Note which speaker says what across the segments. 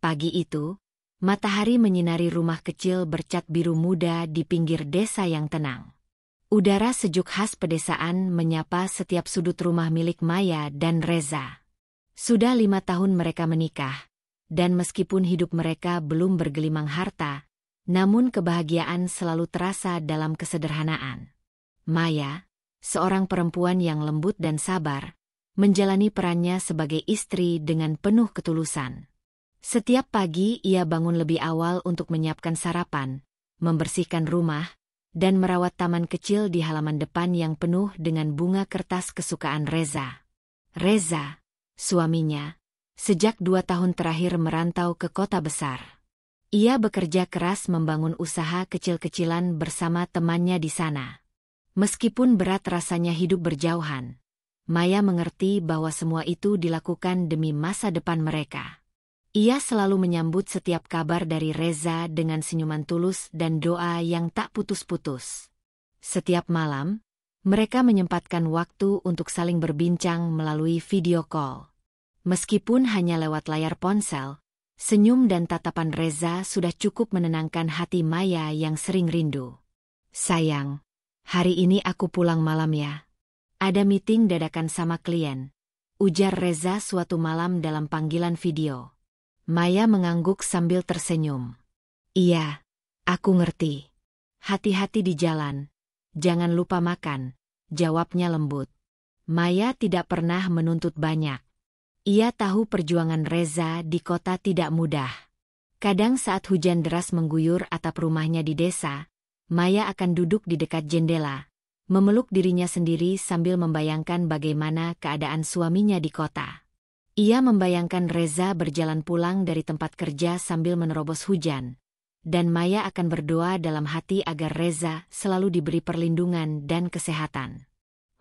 Speaker 1: Pagi itu, matahari menyinari rumah kecil bercat biru muda di pinggir desa yang tenang. Udara sejuk khas pedesaan menyapa setiap sudut rumah milik Maya dan Reza. Sudah 5 tahun mereka menikah, dan meskipun hidup mereka belum bergelimang harta, namun kebahagiaan selalu terasa dalam kesederhanaan. Maya, seorang perempuan yang lembut dan sabar, menjalani perannya sebagai istri dengan penuh ketulusan. Setiap pagi ia bangun lebih awal untuk menyiapkan sarapan, membersihkan rumah, dan merawat taman kecil di halaman depan yang penuh dengan bunga kertas kesukaan Reza. Reza, suaminya, sejak 2 tahun terakhir merantau ke kota besar. Ia bekerja keras membangun usaha kecil-kecilan bersama temannya di sana. Meskipun berat rasanya hidup berjauhan, Maya mengerti bahwa semua itu dilakukan demi masa depan mereka. Ia selalu menyambut setiap kabar dari Reza dengan senyuman tulus dan doa yang tak putus-putus. Setiap malam, mereka menyempatkan waktu untuk saling berbincang melalui video call. Meskipun hanya lewat layar ponsel, senyum dan tatapan Reza sudah cukup menenangkan hati Maya yang sering rindu. "Sayang, hari ini aku pulang malam ya. Ada meeting dadakan sama klien," ujar Reza suatu malam dalam panggilan video. Maya mengangguk sambil tersenyum. "Iya, aku ngerti. Hati-hati di jalan. Jangan lupa makan," jawabnya lembut. Maya tidak pernah menuntut banyak. Ia tahu perjuangan Reza di kota tidak mudah. Kadang saat hujan deras mengguyur atap rumahnya di desa, Maya akan duduk di dekat jendela, memeluk dirinya sendiri sambil membayangkan bagaimana keadaan suaminya di kota. Ia membayangkan Reza berjalan pulang dari tempat kerja sambil menerobos hujan, dan Maya akan berdoa dalam hati agar Reza selalu diberi perlindungan dan kesehatan.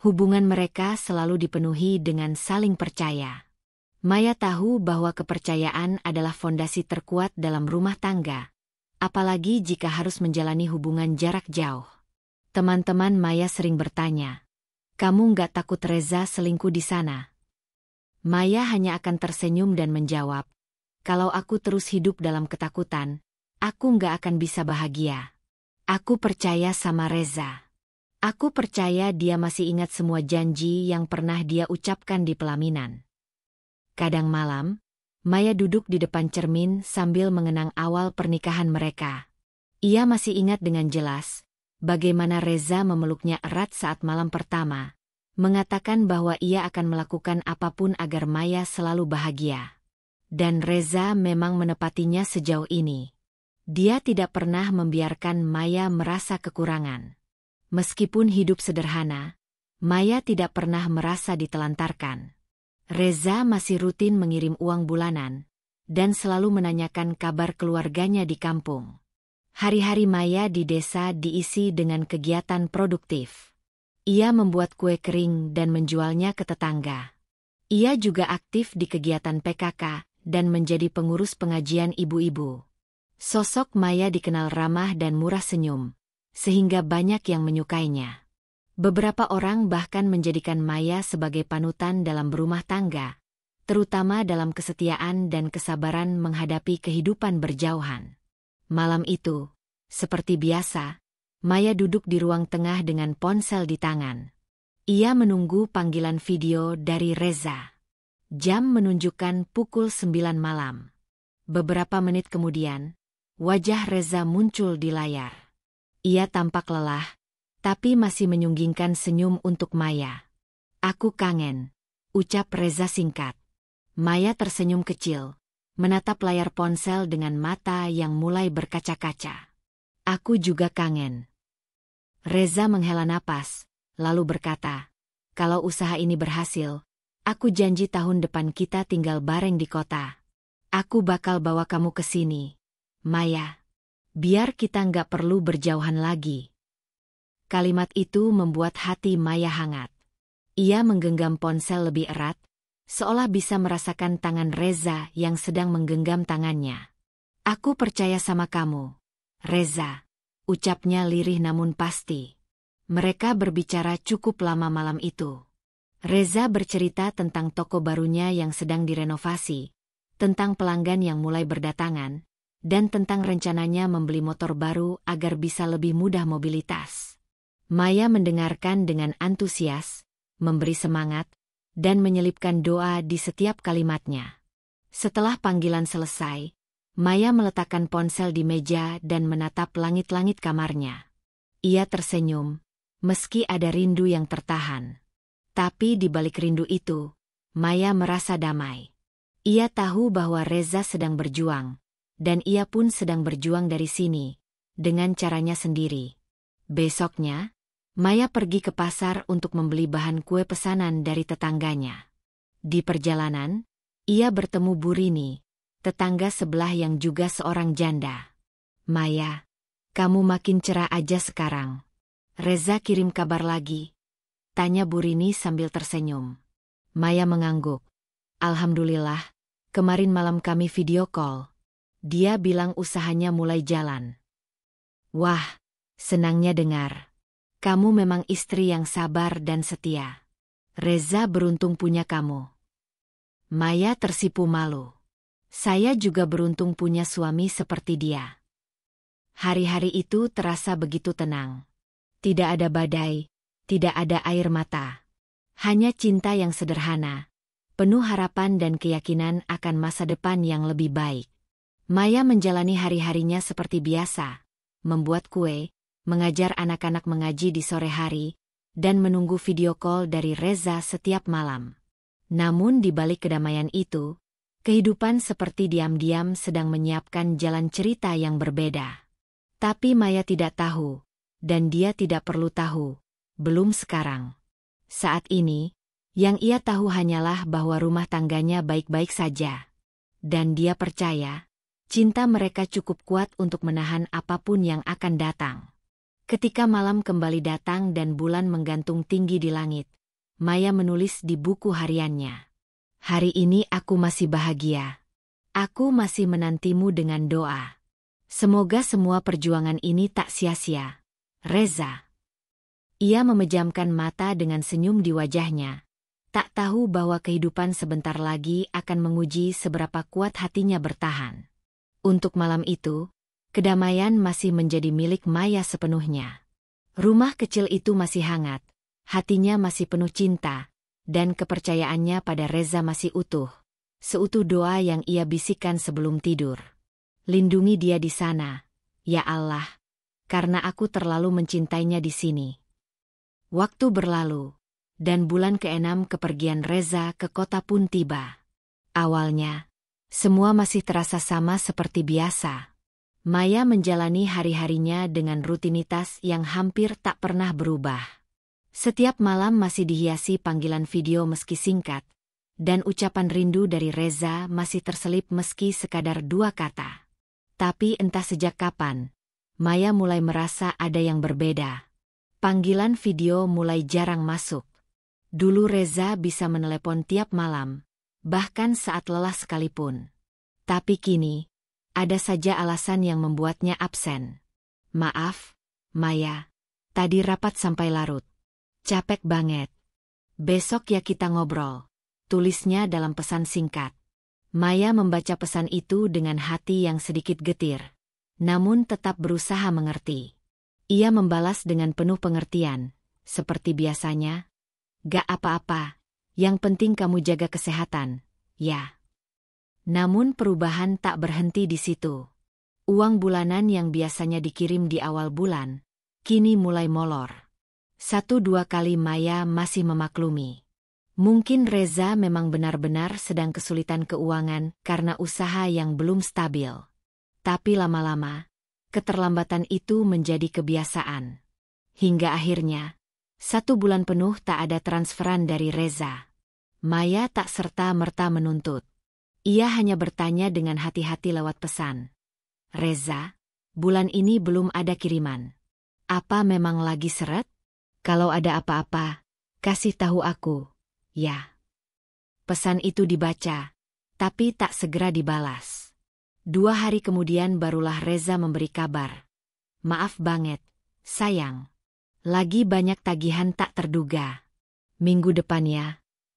Speaker 1: Hubungan mereka selalu dipenuhi dengan saling percaya. Maya tahu bahwa kepercayaan adalah fondasi terkuat dalam rumah tangga, apalagi jika harus menjalani hubungan jarak jauh. Teman-teman Maya sering bertanya, "Kamu nggak takut Reza selingkuh di sana?" Maya hanya akan tersenyum dan menjawab, "Kalau aku terus hidup dalam ketakutan, aku nggak akan bisa bahagia. Aku percaya sama Reza. Aku percaya dia masih ingat semua janji yang pernah dia ucapkan di pelaminan." Kadang malam, Maya duduk di depan cermin sambil mengenang awal pernikahan mereka. Ia masih ingat dengan jelas bagaimana Reza memeluknya erat saat malam pertama, mengatakan bahwa ia akan melakukan apapun agar Maya selalu bahagia. Dan Reza memang menepatinya sejauh ini. Dia tidak pernah membiarkan Maya merasa kekurangan. Meskipun hidup sederhana, Maya tidak pernah merasa ditelantarkan. Reza masih rutin mengirim uang bulanan, dan selalu menanyakan kabar keluarganya di kampung. Hari-hari Maya di desa diisi dengan kegiatan produktif. Ia membuat kue kering dan menjualnya ke tetangga. Ia juga aktif di kegiatan PKK dan menjadi pengurus pengajian ibu-ibu. Sosok Maya dikenal ramah dan murah senyum, sehingga banyak yang menyukainya. Beberapa orang bahkan menjadikan Maya sebagai panutan dalam berumah tangga, terutama dalam kesetiaan dan kesabaran menghadapi kehidupan berjauhan. Malam itu, seperti biasa, Maya duduk di ruang tengah dengan ponsel di tangan. Ia menunggu panggilan video dari Reza. Jam menunjukkan pukul 9 malam. Beberapa menit kemudian, wajah Reza muncul di layar. Ia tampak lelah, tapi masih menyunggingkan senyum untuk Maya. "Aku kangen," ucap Reza singkat. Maya tersenyum kecil, menatap layar ponsel dengan mata yang mulai berkaca-kaca. "Aku juga kangen." Reza menghela napas, lalu berkata, "Kalau usaha ini berhasil, aku janji tahun depan kita tinggal bareng di kota. Aku bakal bawa kamu ke sini, Maya. Biar kita nggak perlu berjauhan lagi." Kalimat itu membuat hati Maya hangat. Ia menggenggam ponsel lebih erat, seolah bisa merasakan tangan Reza yang sedang menggenggam tangannya. "Aku percaya sama kamu, Reza," ucapnya lirih namun pasti. Mereka berbicara cukup lama malam itu. Reza bercerita tentang toko barunya yang sedang direnovasi, tentang pelanggan yang mulai berdatangan, dan tentang rencananya membeli motor baru agar bisa lebih mudah mobilitas. Maya mendengarkan dengan antusias, memberi semangat, dan menyelipkan doa di setiap kalimatnya. Setelah panggilan selesai, Maya meletakkan ponsel di meja dan menatap langit-langit kamarnya. Ia tersenyum, meski ada rindu yang tertahan. Tapi di balik rindu itu, Maya merasa damai. Ia tahu bahwa Reza sedang berjuang, dan ia pun sedang berjuang dari sini, dengan caranya sendiri. Besoknya, Maya pergi ke pasar untuk membeli bahan kue pesanan dari tetangganya. Di perjalanan, ia bertemu Bu Rini, tetangga sebelah yang juga seorang janda. "Maya, kamu makin cerah aja sekarang. Reza kirim kabar lagi?" tanya Bu Rini sambil tersenyum. Maya mengangguk. "Alhamdulillah, kemarin malam kami video call. Dia bilang usahanya mulai jalan." "Wah, senangnya dengar. Kamu memang istri yang sabar dan setia. Reza beruntung punya kamu." Maya tersipu malu. "Saya juga beruntung punya suami seperti dia." Hari-hari itu terasa begitu tenang. Tidak ada badai, tidak ada air mata. Hanya cinta yang sederhana, penuh harapan dan keyakinan akan masa depan yang lebih baik. Maya menjalani hari-harinya seperti biasa, membuat kue, mengajar anak-anak mengaji di sore hari, dan menunggu video call dari Reza setiap malam. Namun di balik kedamaian itu, kehidupan seperti diam-diam sedang menyiapkan jalan cerita yang berbeda. Tapi Maya tidak tahu, dan dia tidak perlu tahu, belum sekarang. Saat ini, yang ia tahu hanyalah bahwa rumah tangganya baik-baik saja. Dan dia percaya, cinta mereka cukup kuat untuk menahan apapun yang akan datang. Ketika malam kembali datang dan bulan menggantung tinggi di langit, Maya menulis di buku hariannya. "Hari ini aku masih bahagia. Aku masih menantimu dengan doa. Semoga semua perjuangan ini tak sia-sia. Reza." Ia memejamkan mata dengan senyum di wajahnya. Tak tahu bahwa kehidupan sebentar lagi akan menguji seberapa kuat hatinya bertahan. Untuk malam itu, kedamaian masih menjadi milik Maya sepenuhnya. Rumah kecil itu masih hangat, hatinya masih penuh cinta, dan kepercayaannya pada Reza masih utuh. Seutuh doa yang ia bisikkan sebelum tidur. "Lindungi dia di sana, ya Allah, karena aku terlalu mencintainya di sini." Waktu berlalu, dan bulan ke-6 kepergian Reza ke kota pun tiba. Awalnya, semua masih terasa sama seperti biasa. Maya menjalani hari-harinya dengan rutinitas yang hampir tak pernah berubah. Setiap malam masih dihiasi panggilan video meski singkat, dan ucapan rindu dari Reza masih terselip meski sekadar 2 kata. Tapi entah sejak kapan, Maya mulai merasa ada yang berbeda. Panggilan video mulai jarang masuk. Dulu Reza bisa menelepon tiap malam, bahkan saat lelah sekalipun. Tapi kini, ada saja alasan yang membuatnya absen. "Maaf, Maya, tadi rapat sampai larut. Capek banget. Besok ya kita ngobrol," tulisnya dalam pesan singkat. Maya membaca pesan itu dengan hati yang sedikit getir, namun tetap berusaha mengerti. Ia membalas dengan penuh pengertian, seperti biasanya, "Gak apa-apa, yang penting kamu jaga kesehatan, ya." Namun perubahan tak berhenti di situ. Uang bulanan yang biasanya dikirim di awal bulan, kini mulai molor. 1-2 kali Maya masih memaklumi. Mungkin Reza memang benar-benar sedang kesulitan keuangan karena usaha yang belum stabil. Tapi lama-lama, keterlambatan itu menjadi kebiasaan. Hingga akhirnya, 1 bulan penuh tak ada transferan dari Reza. Maya tak serta-merta menuntut. Ia hanya bertanya dengan hati-hati lewat pesan. "Reza, bulan ini belum ada kiriman. Apa memang lagi seret? Kalau ada apa-apa, kasih tahu aku, ya." Pesan itu dibaca, tapi tak segera dibalas. 2 hari kemudian barulah Reza memberi kabar. "Maaf banget, sayang. Lagi banyak tagihan tak terduga. Minggu depan ya,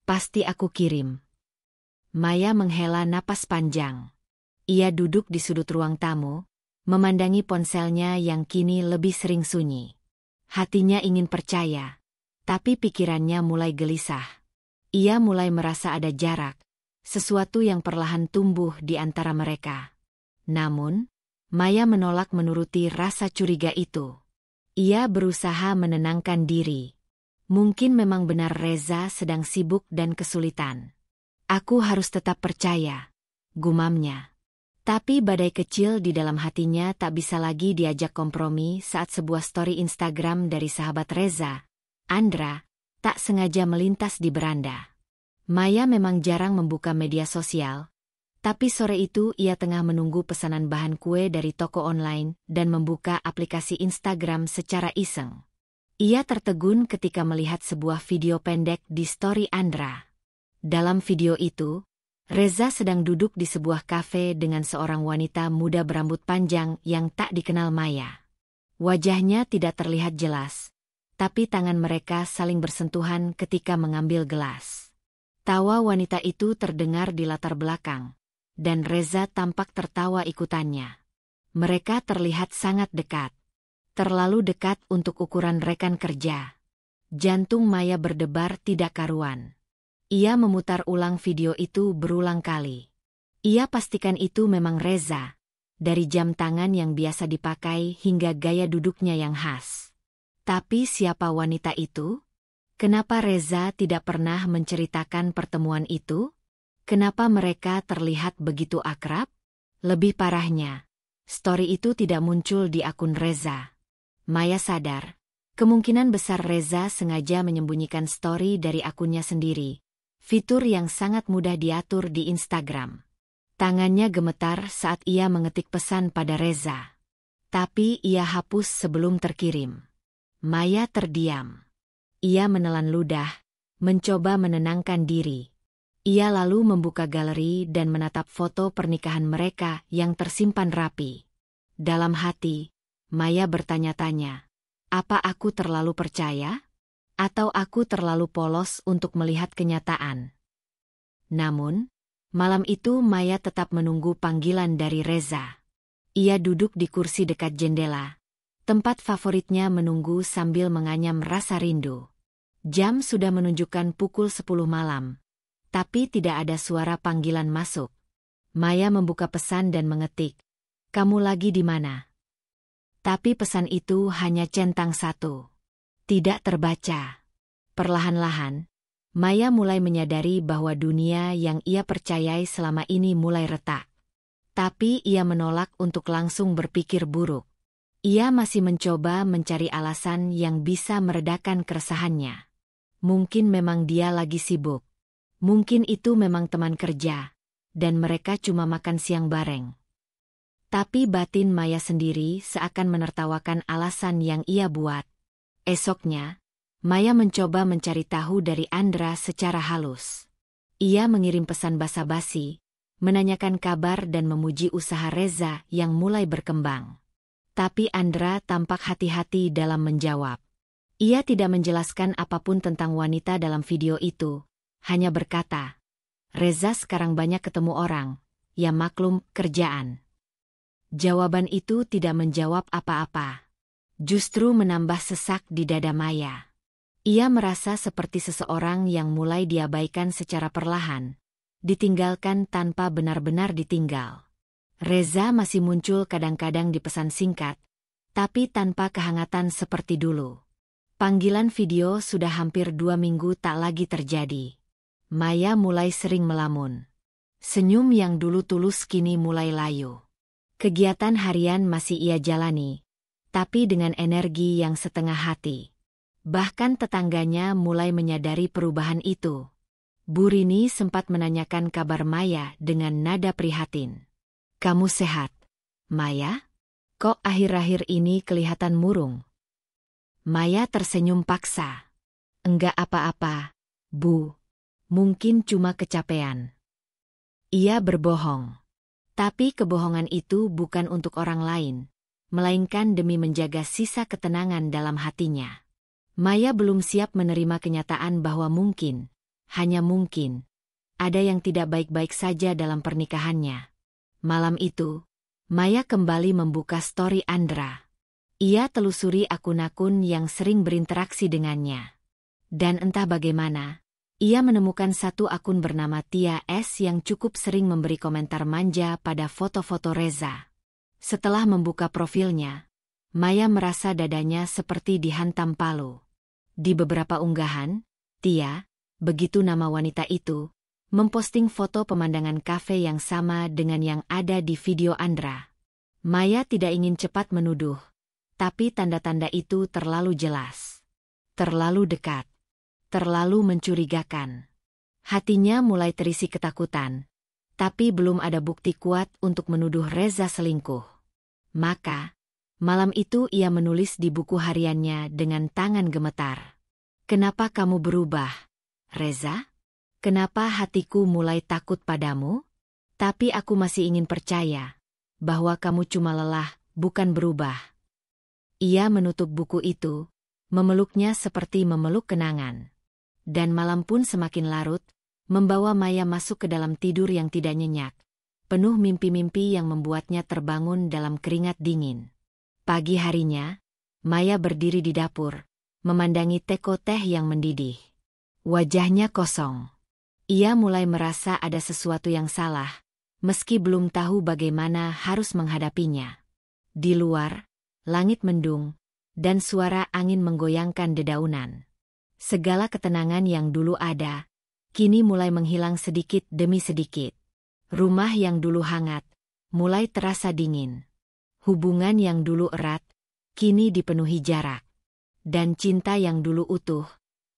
Speaker 1: pasti aku kirim." Maya menghela napas panjang. Ia duduk di sudut ruang tamu, memandangi ponselnya yang kini lebih sering sunyi. Hatinya ingin percaya, tapi pikirannya mulai gelisah. Ia mulai merasa ada jarak, sesuatu yang perlahan tumbuh di antara mereka. Namun, Maya menolak menuruti rasa curiga itu. Ia berusaha menenangkan diri. Mungkin memang benar Reza sedang sibuk dan kesulitan. Aku harus tetap percaya, gumamnya. Tapi badai kecil di dalam hatinya tak bisa lagi diajak kompromi saat sebuah story Instagram dari sahabat Reza, Andra, tak sengaja melintas di beranda. Maya memang jarang membuka media sosial, tapi sore itu ia tengah menunggu pesanan bahan kue dari toko online dan membuka aplikasi Instagram secara iseng. Ia tertegun ketika melihat sebuah video pendek di story Andra. Dalam video itu, Reza sedang duduk di sebuah kafe dengan seorang wanita muda berambut panjang yang tak dikenal Maya. Wajahnya tidak terlihat jelas, tapi tangan mereka saling bersentuhan ketika mengambil gelas. Tawa wanita itu terdengar di latar belakang, dan Reza tampak tertawa ikutannya. Mereka terlihat sangat dekat. Terlalu dekat untuk ukuran rekan kerja. Jantung Maya berdebar tidak karuan. Ia memutar ulang video itu berulang kali. Ia pastikan itu memang Reza, dari jam tangan yang biasa dipakai hingga gaya duduknya yang khas. Tapi siapa wanita itu? Kenapa Reza tidak pernah menceritakan pertemuan itu? Kenapa mereka terlihat begitu akrab? Lebih parahnya, story itu tidak muncul di akun Reza. Maya sadar, kemungkinan besar Reza sengaja menyembunyikan story dari akunnya sendiri, fitur yang sangat mudah diatur di Instagram. Tangannya gemetar saat ia mengetik pesan pada Reza. Tapi ia hapus sebelum terkirim. Maya terdiam. Ia menelan ludah, mencoba menenangkan diri. Ia lalu membuka galeri dan menatap foto pernikahan mereka yang tersimpan rapi. Dalam hati, Maya bertanya-tanya, apa aku terlalu percaya? Atau aku terlalu polos untuk melihat kenyataan? Namun, malam itu Maya tetap menunggu panggilan dari Reza. Ia duduk di kursi dekat jendela, tempat favoritnya menunggu sambil menganyam rasa rindu. Jam sudah menunjukkan pukul 10 malam. Tapi tidak ada suara panggilan masuk. Maya membuka pesan dan mengetik, "Kamu lagi di mana?" Tapi pesan itu hanya centang satu. Tidak terbaca. Perlahan-lahan, Maya mulai menyadari bahwa dunia yang ia percayai selama ini mulai retak. Tapi ia menolak untuk langsung berpikir buruk. Ia masih mencoba mencari alasan yang bisa meredakan keresahannya. Mungkin memang dia lagi sibuk. Mungkin itu memang teman kerja, dan mereka cuma makan siang bareng. Tapi batin Maya sendiri seakan menertawakan alasan yang ia buat. Esoknya, Maya mencoba mencari tahu dari Andra secara halus. Ia mengirim pesan basa-basi, menanyakan kabar dan memuji usaha Reza yang mulai berkembang. Tapi Andra tampak hati-hati dalam menjawab. Ia tidak menjelaskan apapun tentang wanita dalam video itu. Hanya berkata, Reza sekarang banyak ketemu orang, ya maklum, kerjaan. Jawaban itu tidak menjawab apa-apa. Justru menambah sesak di dada Maya. Ia merasa seperti seseorang yang mulai diabaikan secara perlahan, ditinggalkan tanpa benar-benar ditinggal. Reza masih muncul kadang-kadang di pesan singkat, tapi tanpa kehangatan seperti dulu. Panggilan video sudah hampir 2 minggu tak lagi terjadi. Maya mulai sering melamun. Senyum yang dulu tulus kini mulai layu. Kegiatan harian masih ia jalani, tapi dengan energi yang setengah hati. Bahkan tetangganya mulai menyadari perubahan itu. Bu Rini sempat menanyakan kabar Maya dengan nada prihatin. "Kamu sehat, Maya? Kok akhir-akhir ini kelihatan murung?" Maya tersenyum paksa. "Enggak apa-apa, Bu. Mungkin cuma kecapean." Ia berbohong. Tapi kebohongan itu bukan untuk orang lain, melainkan demi menjaga sisa ketenangan dalam hatinya. Maya belum siap menerima kenyataan bahwa mungkin, hanya mungkin, ada yang tidak baik-baik saja dalam pernikahannya. Malam itu, Maya kembali membuka story Andra. Ia telusuri akun-akun yang sering berinteraksi dengannya. Dan entah bagaimana, ia menemukan satu akun bernama Tia S yang cukup sering memberi komentar manja pada foto-foto Reza. Setelah membuka profilnya, Maya merasa dadanya seperti dihantam palu. Di beberapa unggahan, Tia, begitu nama wanita itu, memposting foto pemandangan kafe yang sama dengan yang ada di video Andra. Maya tidak ingin cepat menuduh, tapi tanda-tanda itu terlalu jelas. Terlalu dekat. Terlalu mencurigakan. Hatinya mulai terisi ketakutan, tapi belum ada bukti kuat untuk menuduh Reza selingkuh. Maka, malam itu ia menulis di buku hariannya dengan tangan gemetar. "Kenapa kamu berubah, Reza? Kenapa hatiku mulai takut padamu? Tapi aku masih ingin percaya bahwa kamu cuma lelah, bukan berubah." Ia menutup buku itu, memeluknya seperti memeluk kenangan. Dan malam pun semakin larut, membawa Maya masuk ke dalam tidur yang tidak nyenyak, penuh mimpi-mimpi yang membuatnya terbangun dalam keringat dingin. Pagi harinya, Maya berdiri di dapur, memandangi teko teh yang mendidih. Wajahnya kosong. Ia mulai merasa ada sesuatu yang salah, meski belum tahu bagaimana harus menghadapinya. Di luar, langit mendung, dan suara angin menggoyangkan dedaunan. Segala ketenangan yang dulu ada, kini mulai menghilang sedikit demi sedikit. Rumah yang dulu hangat, mulai terasa dingin. Hubungan yang dulu erat, kini dipenuhi jarak. Dan cinta yang dulu utuh,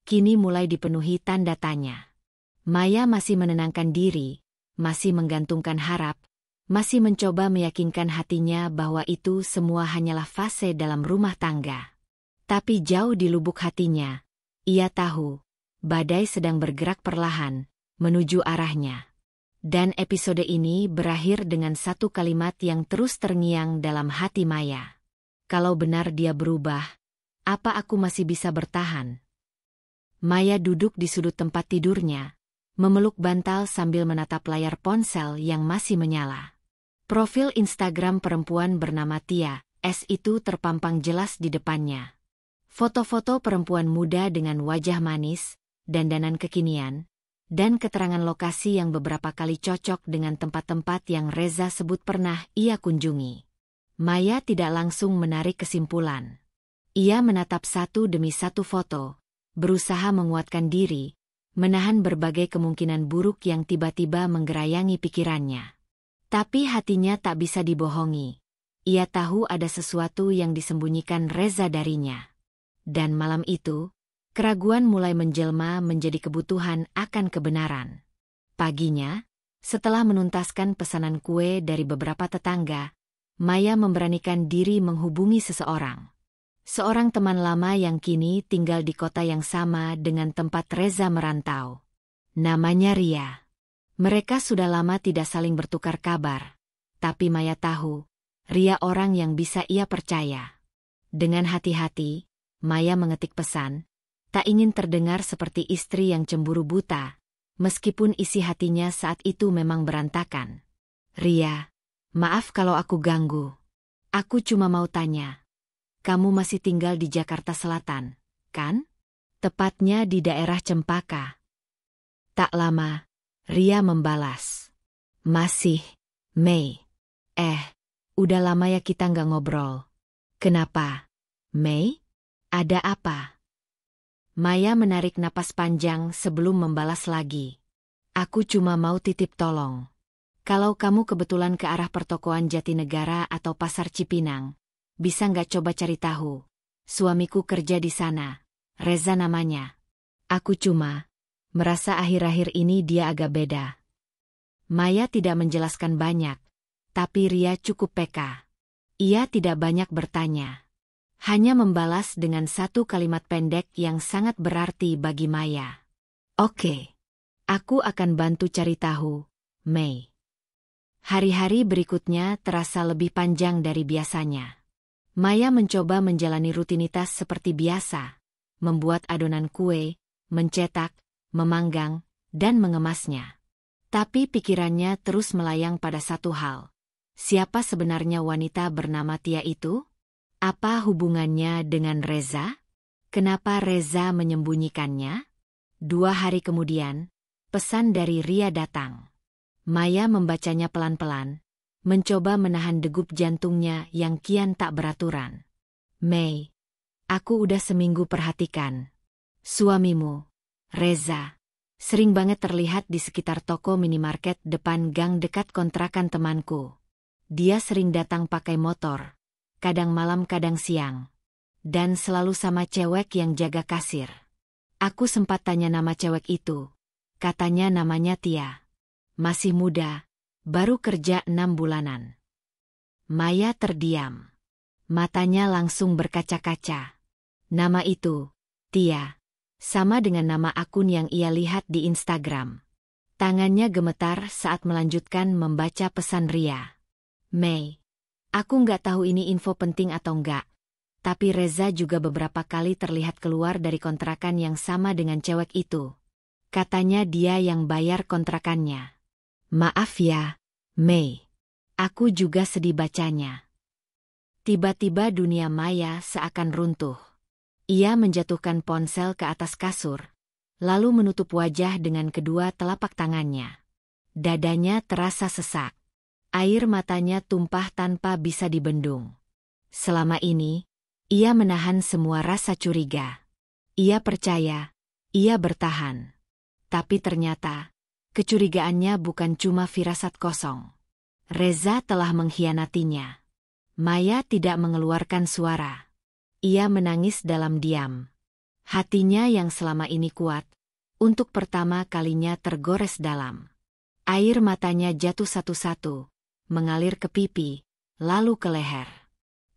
Speaker 1: kini mulai dipenuhi tanda tanya. Maya masih menenangkan diri, masih menggantungkan harap, masih mencoba meyakinkan hatinya bahwa itu semua hanyalah fase dalam rumah tangga. Tapi jauh di lubuk hatinya, ia tahu, badai sedang bergerak perlahan, menuju arahnya. Dan episode ini berakhir dengan satu kalimat yang terus terngiang dalam hati Maya. "Kalau benar dia berubah, apa aku masih bisa bertahan?" Maya duduk di sudut tempat tidurnya, memeluk bantal sambil menatap layar ponsel yang masih menyala. Profil Instagram perempuan bernama Tia S itu terpampang jelas di depannya. Foto-foto perempuan muda dengan wajah manis, dandanan kekinian, dan keterangan lokasi yang beberapa kali cocok dengan tempat-tempat yang Reza sebut pernah ia kunjungi. Maya tidak langsung menarik kesimpulan. Ia menatap satu demi satu foto, berusaha menguatkan diri, menahan berbagai kemungkinan buruk yang tiba-tiba menggerayangi pikirannya. Tapi hatinya tak bisa dibohongi. Ia tahu ada sesuatu yang disembunyikan Reza darinya. Dan malam itu, keraguan mulai menjelma menjadi kebutuhan akan kebenaran. Paginya, setelah menuntaskan pesanan kue dari beberapa tetangga, Maya memberanikan diri menghubungi seseorang. Seorang teman lama yang kini tinggal di kota yang sama dengan tempat Reza merantau. Namanya Ria. Mereka sudah lama tidak saling bertukar kabar, tapi Maya tahu, Ria orang yang bisa ia percaya. Dengan hati-hati, Maya mengetik pesan, tak ingin terdengar seperti istri yang cemburu buta, meskipun isi hatinya saat itu memang berantakan. "Ria, maaf kalau aku ganggu. Aku cuma mau tanya, kamu masih tinggal di Jakarta Selatan, kan? Tepatnya di daerah Cempaka." Tak lama, Ria membalas. "Masih, Mei. Udah lama ya kita nggak ngobrol. Kenapa, Mei? Ada apa?" Maya menarik napas panjang sebelum membalas lagi. "Aku cuma mau titip tolong. Kalau kamu kebetulan ke arah pertokoan Jatinegara atau Pasar Cipinang, bisa nggak coba cari tahu? Suamiku kerja di sana, Reza namanya. Aku cuma merasa akhir-akhir ini dia agak beda." Maya tidak menjelaskan banyak, tapi Ria cukup peka. Ia tidak banyak bertanya. Hanya membalas dengan satu kalimat pendek yang sangat berarti bagi Maya. "Oke. Aku akan bantu cari tahu, Mei." Hari-hari berikutnya terasa lebih panjang dari biasanya. Maya mencoba menjalani rutinitas seperti biasa, membuat adonan kue, mencetak, memanggang, dan mengemasnya. Tapi pikirannya terus melayang pada satu hal. Siapa sebenarnya wanita bernama Tia itu? Apa hubungannya dengan Reza? Kenapa Reza menyembunyikannya? 2 hari kemudian, pesan dari Ria datang. Maya membacanya pelan-pelan, mencoba menahan degup jantungnya yang kian tak beraturan. Mei, aku udah seminggu perhatikan. Suamimu, Reza, sering banget terlihat di sekitar toko minimarket depan gang dekat kontrakan temanku. Dia sering datang pakai motor, kadang malam kadang siang. Dan selalu sama cewek yang jaga kasir. Aku sempat tanya nama cewek itu. Katanya namanya Tia. Masih muda, baru kerja 6 bulanan. Maya terdiam. Matanya langsung berkaca-kaca. Nama itu, Tia, sama dengan nama akun yang ia lihat di Instagram. Tangannya gemetar saat melanjutkan membaca pesan Ria. Mei, aku nggak tahu ini info penting atau enggak. Tapi Reza juga beberapa kali terlihat keluar dari kontrakan yang sama dengan cewek itu. Katanya dia yang bayar kontrakannya. Maaf ya, Mei. Aku juga sedih bacanya. Tiba-tiba dunia Maya seakan runtuh. Ia menjatuhkan ponsel ke atas kasur, lalu menutup wajah dengan kedua telapak tangannya. Dadanya terasa sesak. Air matanya tumpah tanpa bisa dibendung. Selama ini, ia menahan semua rasa curiga. Ia percaya, ia bertahan. Tapi ternyata, kecurigaannya bukan cuma firasat kosong. Reza telah mengkhianatinya. Maya tidak mengeluarkan suara. Ia menangis dalam diam. Hatinya yang selama ini kuat, untuk pertama kalinya tergores dalam. Air matanya jatuh satu-satu, mengalir ke pipi, lalu ke leher.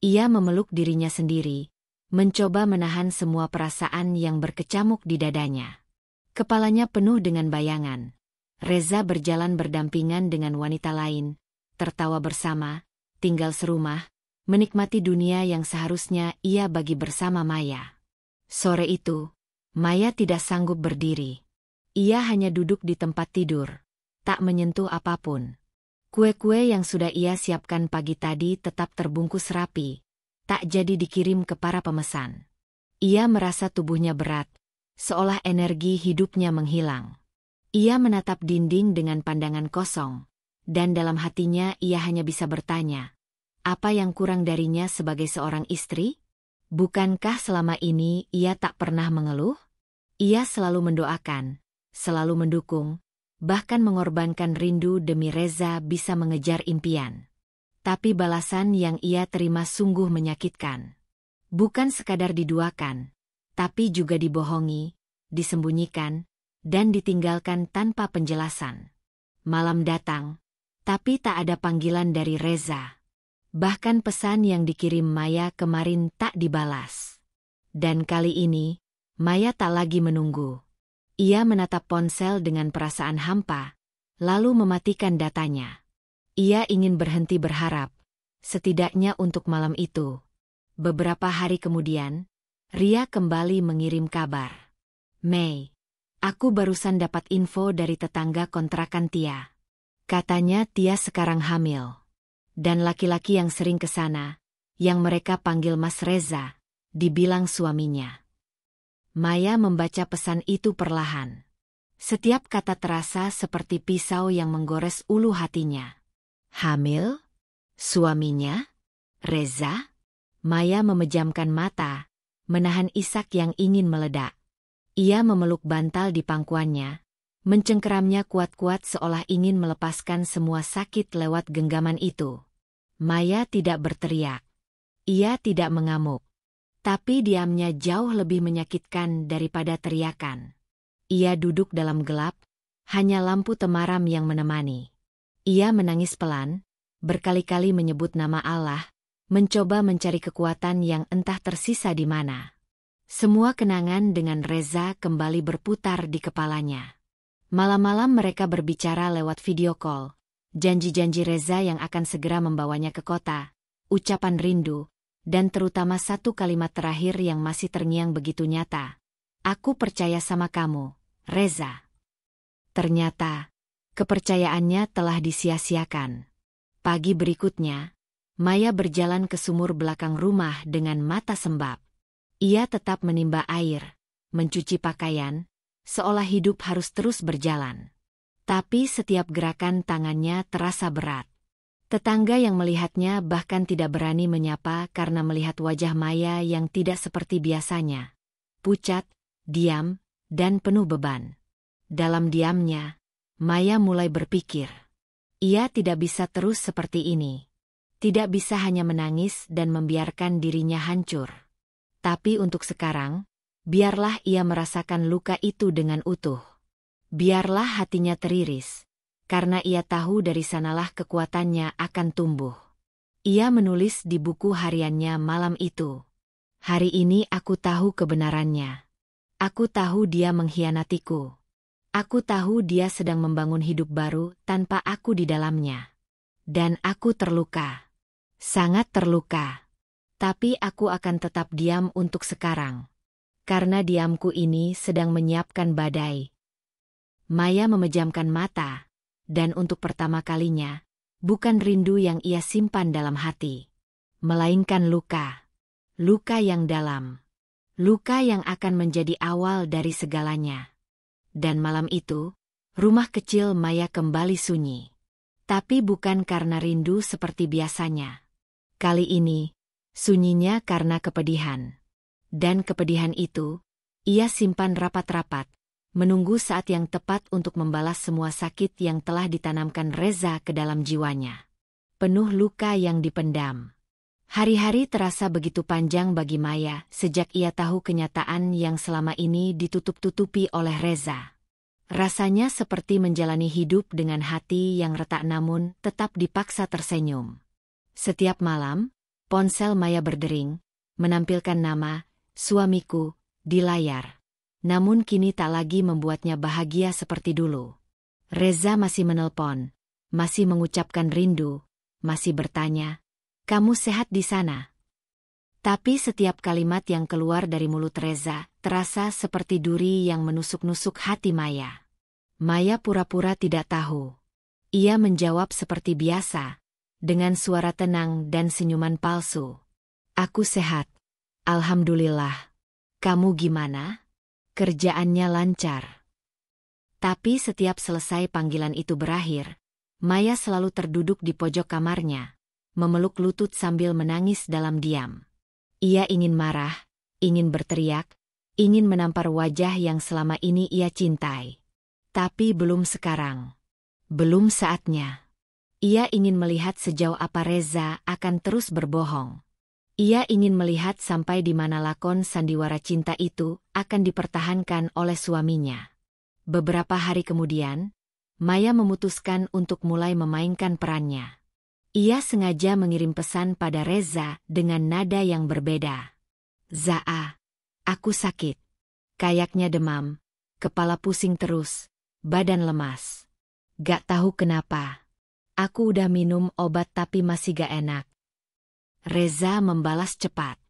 Speaker 1: Ia memeluk dirinya sendiri, mencoba menahan semua perasaan yang berkecamuk di dadanya. Kepalanya penuh dengan bayangan. Reza berjalan berdampingan dengan wanita lain, tertawa bersama, tinggal serumah, menikmati dunia yang seharusnya ia bagi bersama Maya. Sore itu, Maya tidak sanggup berdiri. Ia hanya duduk di tempat tidur, tak menyentuh apapun. Kue-kue yang sudah ia siapkan pagi tadi tetap terbungkus rapi, tak jadi dikirim ke para pemesan. Ia merasa tubuhnya berat, seolah energi hidupnya menghilang. Ia menatap dinding dengan pandangan kosong, dan dalam hatinya ia hanya bisa bertanya, apa yang kurang darinya sebagai seorang istri? Bukankah selama ini ia tak pernah mengeluh? Ia selalu mendoakan, selalu mendukung, bahkan mengorbankan rindu demi Reza bisa mengejar impian. Tapi balasan yang ia terima sungguh menyakitkan. Bukan sekadar diduakan, tapi juga dibohongi, disembunyikan, dan ditinggalkan tanpa penjelasan. Malam datang, tapi tak ada panggilan dari Reza. Bahkan pesan yang dikirim Maya kemarin tak dibalas. Dan kali ini, Maya tak lagi menunggu. Ia menatap ponsel dengan perasaan hampa, lalu mematikan datanya. Ia ingin berhenti berharap, setidaknya untuk malam itu. Beberapa hari kemudian, Ria kembali mengirim kabar. Mei, aku barusan dapat info dari tetangga kontrakan Tia. Katanya Tia sekarang hamil. Dan laki-laki yang sering ke sana, yang mereka panggil Mas Reza, dibilang suaminya. Maya membaca pesan itu perlahan. Setiap kata terasa seperti pisau yang menggores ulu hatinya. Hamil? Suaminya? Reza? Maya memejamkan mata, menahan isak yang ingin meledak. Ia memeluk bantal di pangkuannya, mencengkeramnya kuat-kuat seolah ingin melepaskan semua sakit lewat genggaman itu. Maya tidak berteriak. Ia tidak mengamuk. Tapi diamnya jauh lebih menyakitkan daripada teriakan. Ia duduk dalam gelap, hanya lampu temaram yang menemani. Ia menangis pelan, berkali-kali menyebut nama Allah, mencoba mencari kekuatan yang entah tersisa di mana. Semua kenangan dengan Reza kembali berputar di kepalanya. Malam-malam mereka berbicara lewat video call, janji-janji Reza yang akan segera membawanya ke kota, ucapan rindu, dan terutama satu kalimat terakhir yang masih terngiang begitu nyata. Aku percaya sama kamu, Reza. Ternyata, Kepercayaannya telah disia-siakan. Pagi berikutnya, Maya berjalan ke sumur belakang rumah dengan mata sembab. Ia tetap menimba air, mencuci pakaian, seolah hidup harus terus berjalan. Tapi setiap gerakan tangannya terasa berat. Tetangga yang melihatnya bahkan tidak berani menyapa karena melihat wajah Maya yang tidak seperti biasanya. Pucat, diam, dan penuh beban. Dalam diamnya, Maya mulai berpikir. Ia tidak bisa terus seperti ini. Tidak bisa hanya menangis dan membiarkan dirinya hancur. Tapi untuk sekarang, biarlah ia merasakan luka itu dengan utuh. Biarlah hatinya teriris, karena ia tahu dari sanalah kekuatannya akan tumbuh. Ia menulis di buku hariannya malam itu. Hari ini aku tahu kebenarannya. Aku tahu dia mengkhianatiku. Aku tahu dia sedang membangun hidup baru tanpa aku di dalamnya. Dan aku terluka. Sangat terluka. Tapi aku akan tetap diam untuk sekarang. Karena diamku ini sedang menyiapkan badai. Maya memejamkan mata, dan untuk pertama kalinya, bukan rindu yang ia simpan dalam hati, melainkan luka. Luka yang dalam. Luka yang akan menjadi awal dari segalanya. Dan malam itu, rumah kecil Maya kembali sunyi. Tapi bukan karena rindu seperti biasanya. Kali ini, sunyinya karena kepedihan. Dan kepedihan itu, ia simpan rapat-rapat, menunggu saat yang tepat untuk membalas semua sakit yang telah ditanamkan Reza ke dalam jiwanya. Penuh luka yang dipendam. Hari-hari terasa begitu panjang bagi Maya sejak ia tahu kenyataan yang selama ini ditutup-tutupi oleh Reza. Rasanya seperti menjalani hidup dengan hati yang retak namun tetap dipaksa tersenyum. Setiap malam, ponsel Maya berdering, menampilkan nama, suamiku, di layar. Namun kini tak lagi membuatnya bahagia seperti dulu. Reza masih menelpon, masih mengucapkan rindu, masih bertanya, "Kamu sehat di sana?" Tapi setiap kalimat yang keluar dari mulut Reza terasa seperti duri yang menusuk-nusuk hati Maya. Maya pura-pura tidak tahu. Ia menjawab seperti biasa, dengan suara tenang dan senyuman palsu. "Aku sehat. Alhamdulillah. Kamu gimana? Kerjaannya lancar?" Tapi setiap selesai panggilan itu berakhir, Maya selalu terduduk di pojok kamarnya, memeluk lutut sambil menangis dalam diam. Ia ingin marah, ingin berteriak, ingin menampar wajah yang selama ini ia cintai. Tapi belum sekarang. Belum saatnya. Ia ingin melihat sejauh apa Reza akan terus berbohong. Ia ingin melihat sampai di mana lakon sandiwara cinta itu akan dipertahankan oleh suaminya. Beberapa hari kemudian, Maya memutuskan untuk mulai memainkan perannya. Ia sengaja mengirim pesan pada Reza dengan nada yang berbeda. "Zaa, aku sakit. Kayaknya demam, kepala pusing terus, badan lemas. Gak tahu kenapa. Aku udah minum obat tapi masih gak enak." Reza membalas cepat.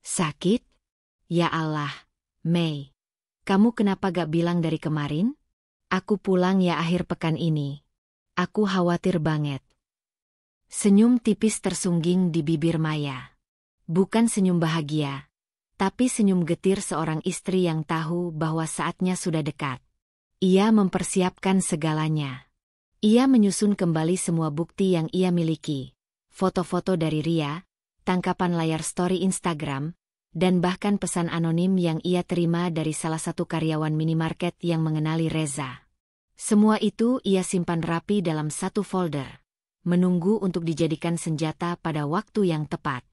Speaker 1: "Sakit? Ya Allah, Mei. Kamu kenapa gak bilang dari kemarin? Aku pulang ya akhir pekan ini. Aku khawatir banget." Senyum tipis tersungging di bibir Maya. Bukan senyum bahagia, tapi senyum getir seorang istri yang tahu bahwa saatnya sudah dekat. Ia mempersiapkan segalanya. Ia menyusun kembali semua bukti yang ia miliki. Foto-foto dari Ria, tangkapan layar story Instagram, dan bahkan pesan anonim yang ia terima dari salah satu karyawan minimarket yang mengenali Reza. Semua itu ia simpan rapi dalam satu folder, menunggu untuk dijadikan senjata pada waktu yang tepat.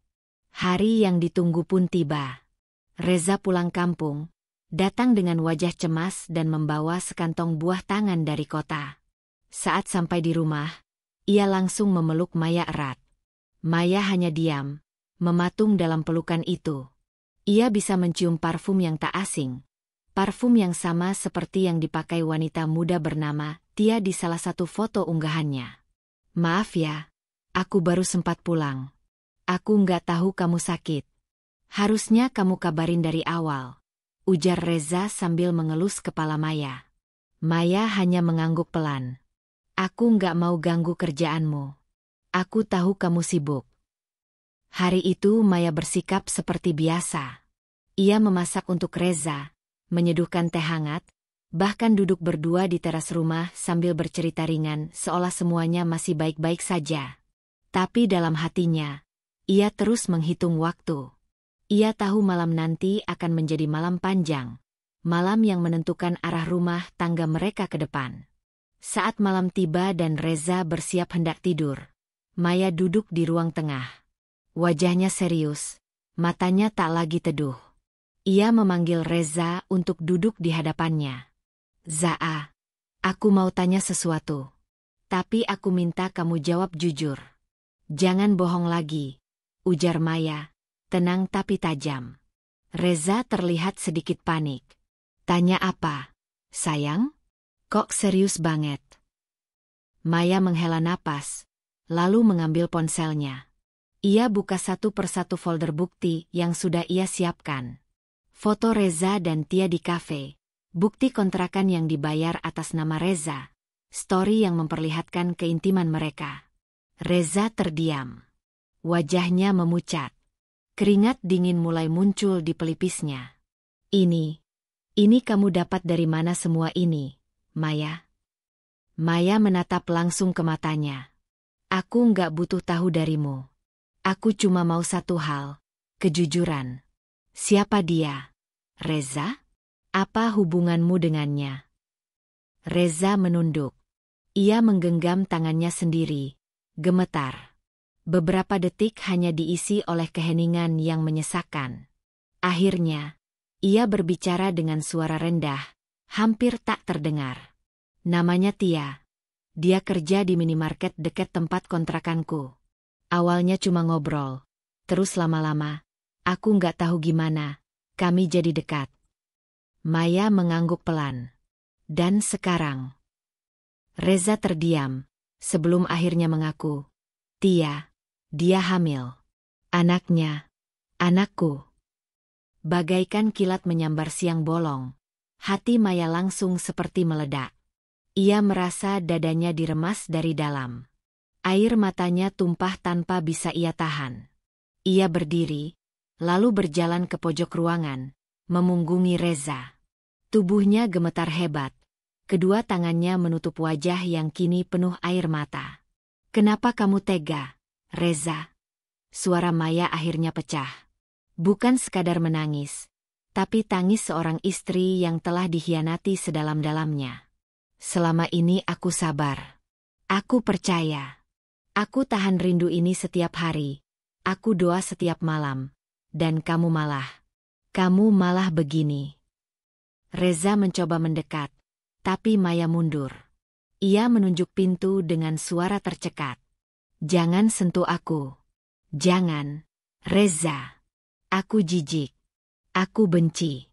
Speaker 1: Hari yang ditunggu pun tiba. Reza pulang kampung, datang dengan wajah cemas dan membawa sekantong buah tangan dari kota. Saat sampai di rumah, ia langsung memeluk Maya erat. Maya hanya diam, mematung dalam pelukan itu. Ia bisa mencium parfum yang tak asing. Parfum yang sama seperti yang dipakai wanita muda bernama Tia di salah satu foto unggahannya. "Maaf ya, aku baru sempat pulang. Aku nggak tahu kamu sakit. Harusnya kamu kabarin dari awal," ujar Reza sambil mengelus kepala Maya. Maya hanya mengangguk pelan. Aku nggak mau ganggu kerjaanmu. Aku tahu kamu sibuk. Hari itu Maya bersikap seperti biasa. Ia memasak untuk Reza, menyeduhkan teh hangat, bahkan duduk berdua di teras rumah sambil bercerita ringan seolah semuanya masih baik-baik saja. Tapi dalam hatinya, ia terus menghitung waktu. Ia tahu malam nanti akan menjadi malam panjang, malam yang menentukan arah rumah tangga mereka ke depan. Saat malam tiba dan Reza bersiap hendak tidur, Maya duduk di ruang tengah. Wajahnya serius, matanya tak lagi teduh. Ia memanggil Reza untuk duduk di hadapannya. Zaa, aku mau tanya sesuatu. Tapi aku minta kamu jawab jujur. Jangan bohong lagi, ujar Maya, tenang tapi tajam. Reza terlihat sedikit panik. Tanya apa, sayang? Kok serius banget? Maya menghela napas, lalu mengambil ponselnya. Ia buka satu persatu folder bukti yang sudah ia siapkan. Foto Reza dan Tia di kafe, bukti kontrakan yang dibayar atas nama Reza, story yang memperlihatkan keintiman mereka. Reza terdiam. Wajahnya memucat. Keringat dingin mulai muncul di pelipisnya. Ini kamu dapat dari mana semua ini, Maya? Maya menatap langsung ke matanya. Aku nggak butuh tahu darimu. Aku cuma mau satu hal, kejujuran. Siapa dia? Reza? Apa hubunganmu dengannya? Reza menunduk. Ia menggenggam tangannya sendiri, gemetar. Beberapa detik hanya diisi oleh keheningan yang menyesakkan. Akhirnya, ia berbicara dengan suara rendah, hampir tak terdengar. Namanya Tia. Dia kerja di minimarket dekat tempat kontrakanku. Awalnya cuma ngobrol, terus lama-lama, aku nggak tahu gimana, kami jadi dekat. Maya mengangguk pelan. Dan sekarang? Reza terdiam, sebelum akhirnya mengaku. Tia, dia hamil. Anaknya, anakku. Bagaikan kilat menyambar siang bolong, hati Maya langsung seperti meledak. Ia merasa dadanya diremas dari dalam. Air matanya tumpah tanpa bisa ia tahan. Ia berdiri, lalu berjalan ke pojok ruangan, memunggungi Reza. Tubuhnya gemetar hebat. Kedua tangannya menutup wajah yang kini penuh air mata. Kenapa kamu tega, Reza? Suara Maya akhirnya pecah. Bukan sekadar menangis, tapi tangis seorang istri yang telah dikhianati sedalam-dalamnya. Selama ini aku sabar. Aku percaya. Aku tahan rindu ini setiap hari. Aku doa setiap malam. Dan kamu malah begini. Reza mencoba mendekat, tapi Maya mundur. Ia menunjuk pintu dengan suara tercekat. Jangan sentuh aku. Jangan, Reza. Aku jijik. Aku benci.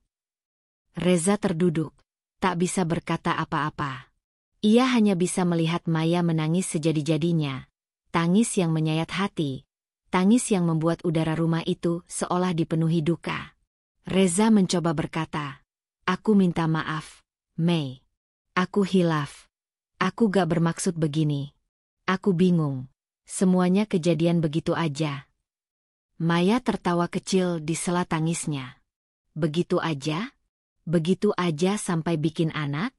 Speaker 1: Reza terduduk, tak bisa berkata apa-apa. Ia hanya bisa melihat Maya menangis sejadi-jadinya. Tangis yang menyayat hati, tangis yang membuat udara rumah itu seolah dipenuhi duka. Reza mencoba berkata, aku minta maaf, Mei. Aku hilaf. Aku gak bermaksud begini. Aku bingung. Semuanya kejadian begitu aja. Maya tertawa kecil di sela tangisnya. Begitu aja? Begitu aja sampai bikin anak?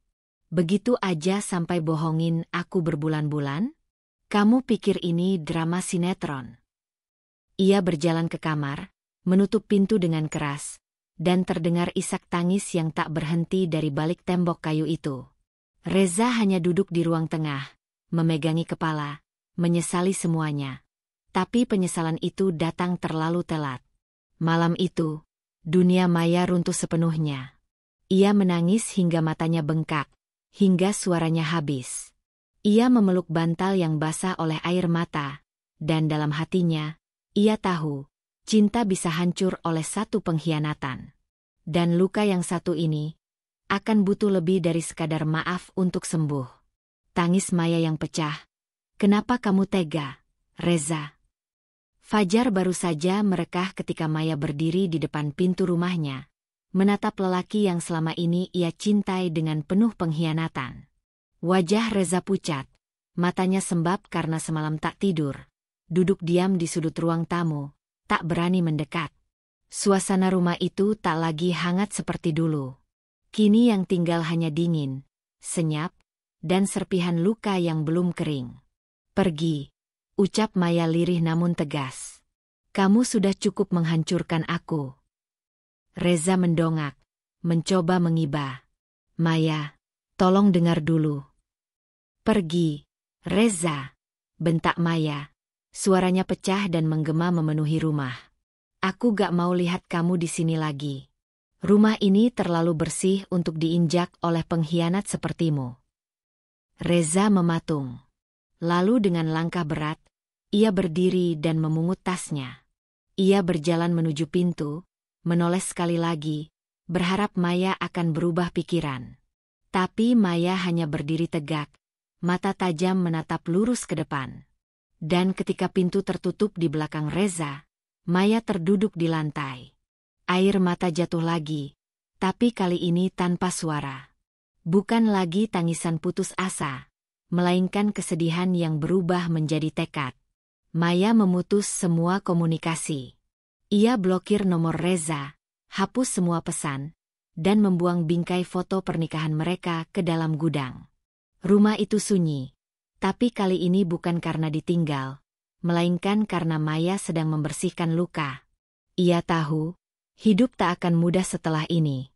Speaker 1: Begitu aja sampai bohongin aku berbulan-bulan? Kamu pikir ini drama sinetron? Ia berjalan ke kamar, menutup pintu dengan keras, dan terdengar isak tangis yang tak berhenti dari balik tembok kayu itu. Reza hanya duduk di ruang tengah, memegangi kepala, menyesali semuanya. Tapi penyesalan itu datang terlalu telat. Malam itu, dunia Maya runtuh sepenuhnya. Ia menangis hingga matanya bengkak, hingga suaranya habis. Ia memeluk bantal yang basah oleh air mata, dan dalam hatinya, ia tahu, cinta bisa hancur oleh satu pengkhianatan. Dan luka yang satu ini, akan butuh lebih dari sekadar maaf untuk sembuh. Tangis Maya yang pecah. Kenapa kamu tega, Reza? Fajar baru saja merekah ketika Maya berdiri di depan pintu rumahnya, menatap lelaki yang selama ini ia cintai dengan penuh pengkhianatan. Wajah Reza pucat, matanya sembab karena semalam tak tidur. Duduk diam di sudut ruang tamu, tak berani mendekat. Suasana rumah itu tak lagi hangat seperti dulu. Kini yang tinggal hanya dingin, senyap, dan serpihan luka yang belum kering. Pergi, ucap Maya lirih namun tegas. Kamu sudah cukup menghancurkan aku. Reza mendongak, mencoba mengiba. Maya, tolong dengar dulu. Pergi, Reza, bentak Maya. Suaranya pecah dan menggema memenuhi rumah. Aku gak mau lihat kamu di sini lagi. Rumah ini terlalu bersih untuk diinjak oleh pengkhianat sepertimu. Reza mematung. Lalu dengan langkah berat, ia berdiri dan memungut tasnya. Ia berjalan menuju pintu, menoleh sekali lagi, berharap Maya akan berubah pikiran. Tapi Maya hanya berdiri tegak, mata tajam menatap lurus ke depan. Dan ketika pintu tertutup di belakang Reza, Maya terduduk di lantai. Air mata jatuh lagi, tapi kali ini tanpa suara. Bukan lagi tangisan putus asa, melainkan kesedihan yang berubah menjadi tekad. Maya memutus semua komunikasi. Ia blokir nomor Reza, hapus semua pesan, dan membuang bingkai foto pernikahan mereka ke dalam gudang. Rumah itu sunyi, tapi kali ini bukan karena ditinggal, melainkan karena Maya sedang membersihkan luka. Ia tahu, hidup tak akan mudah setelah ini.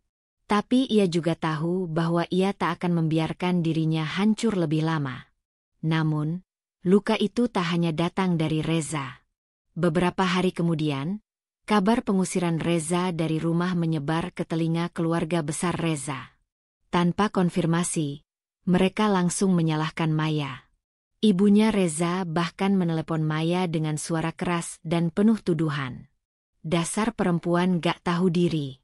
Speaker 1: Tapi ia juga tahu bahwa ia tak akan membiarkan dirinya hancur lebih lama. Namun, luka itu tak hanya datang dari Reza. Beberapa hari kemudian, kabar pengusiran Reza dari rumah menyebar ke telinga keluarga besar Reza. Tanpa konfirmasi, mereka langsung menyalahkan Maya. Ibunya Reza bahkan menelepon Maya dengan suara keras dan penuh tuduhan. Dasar perempuan gak tahu diri.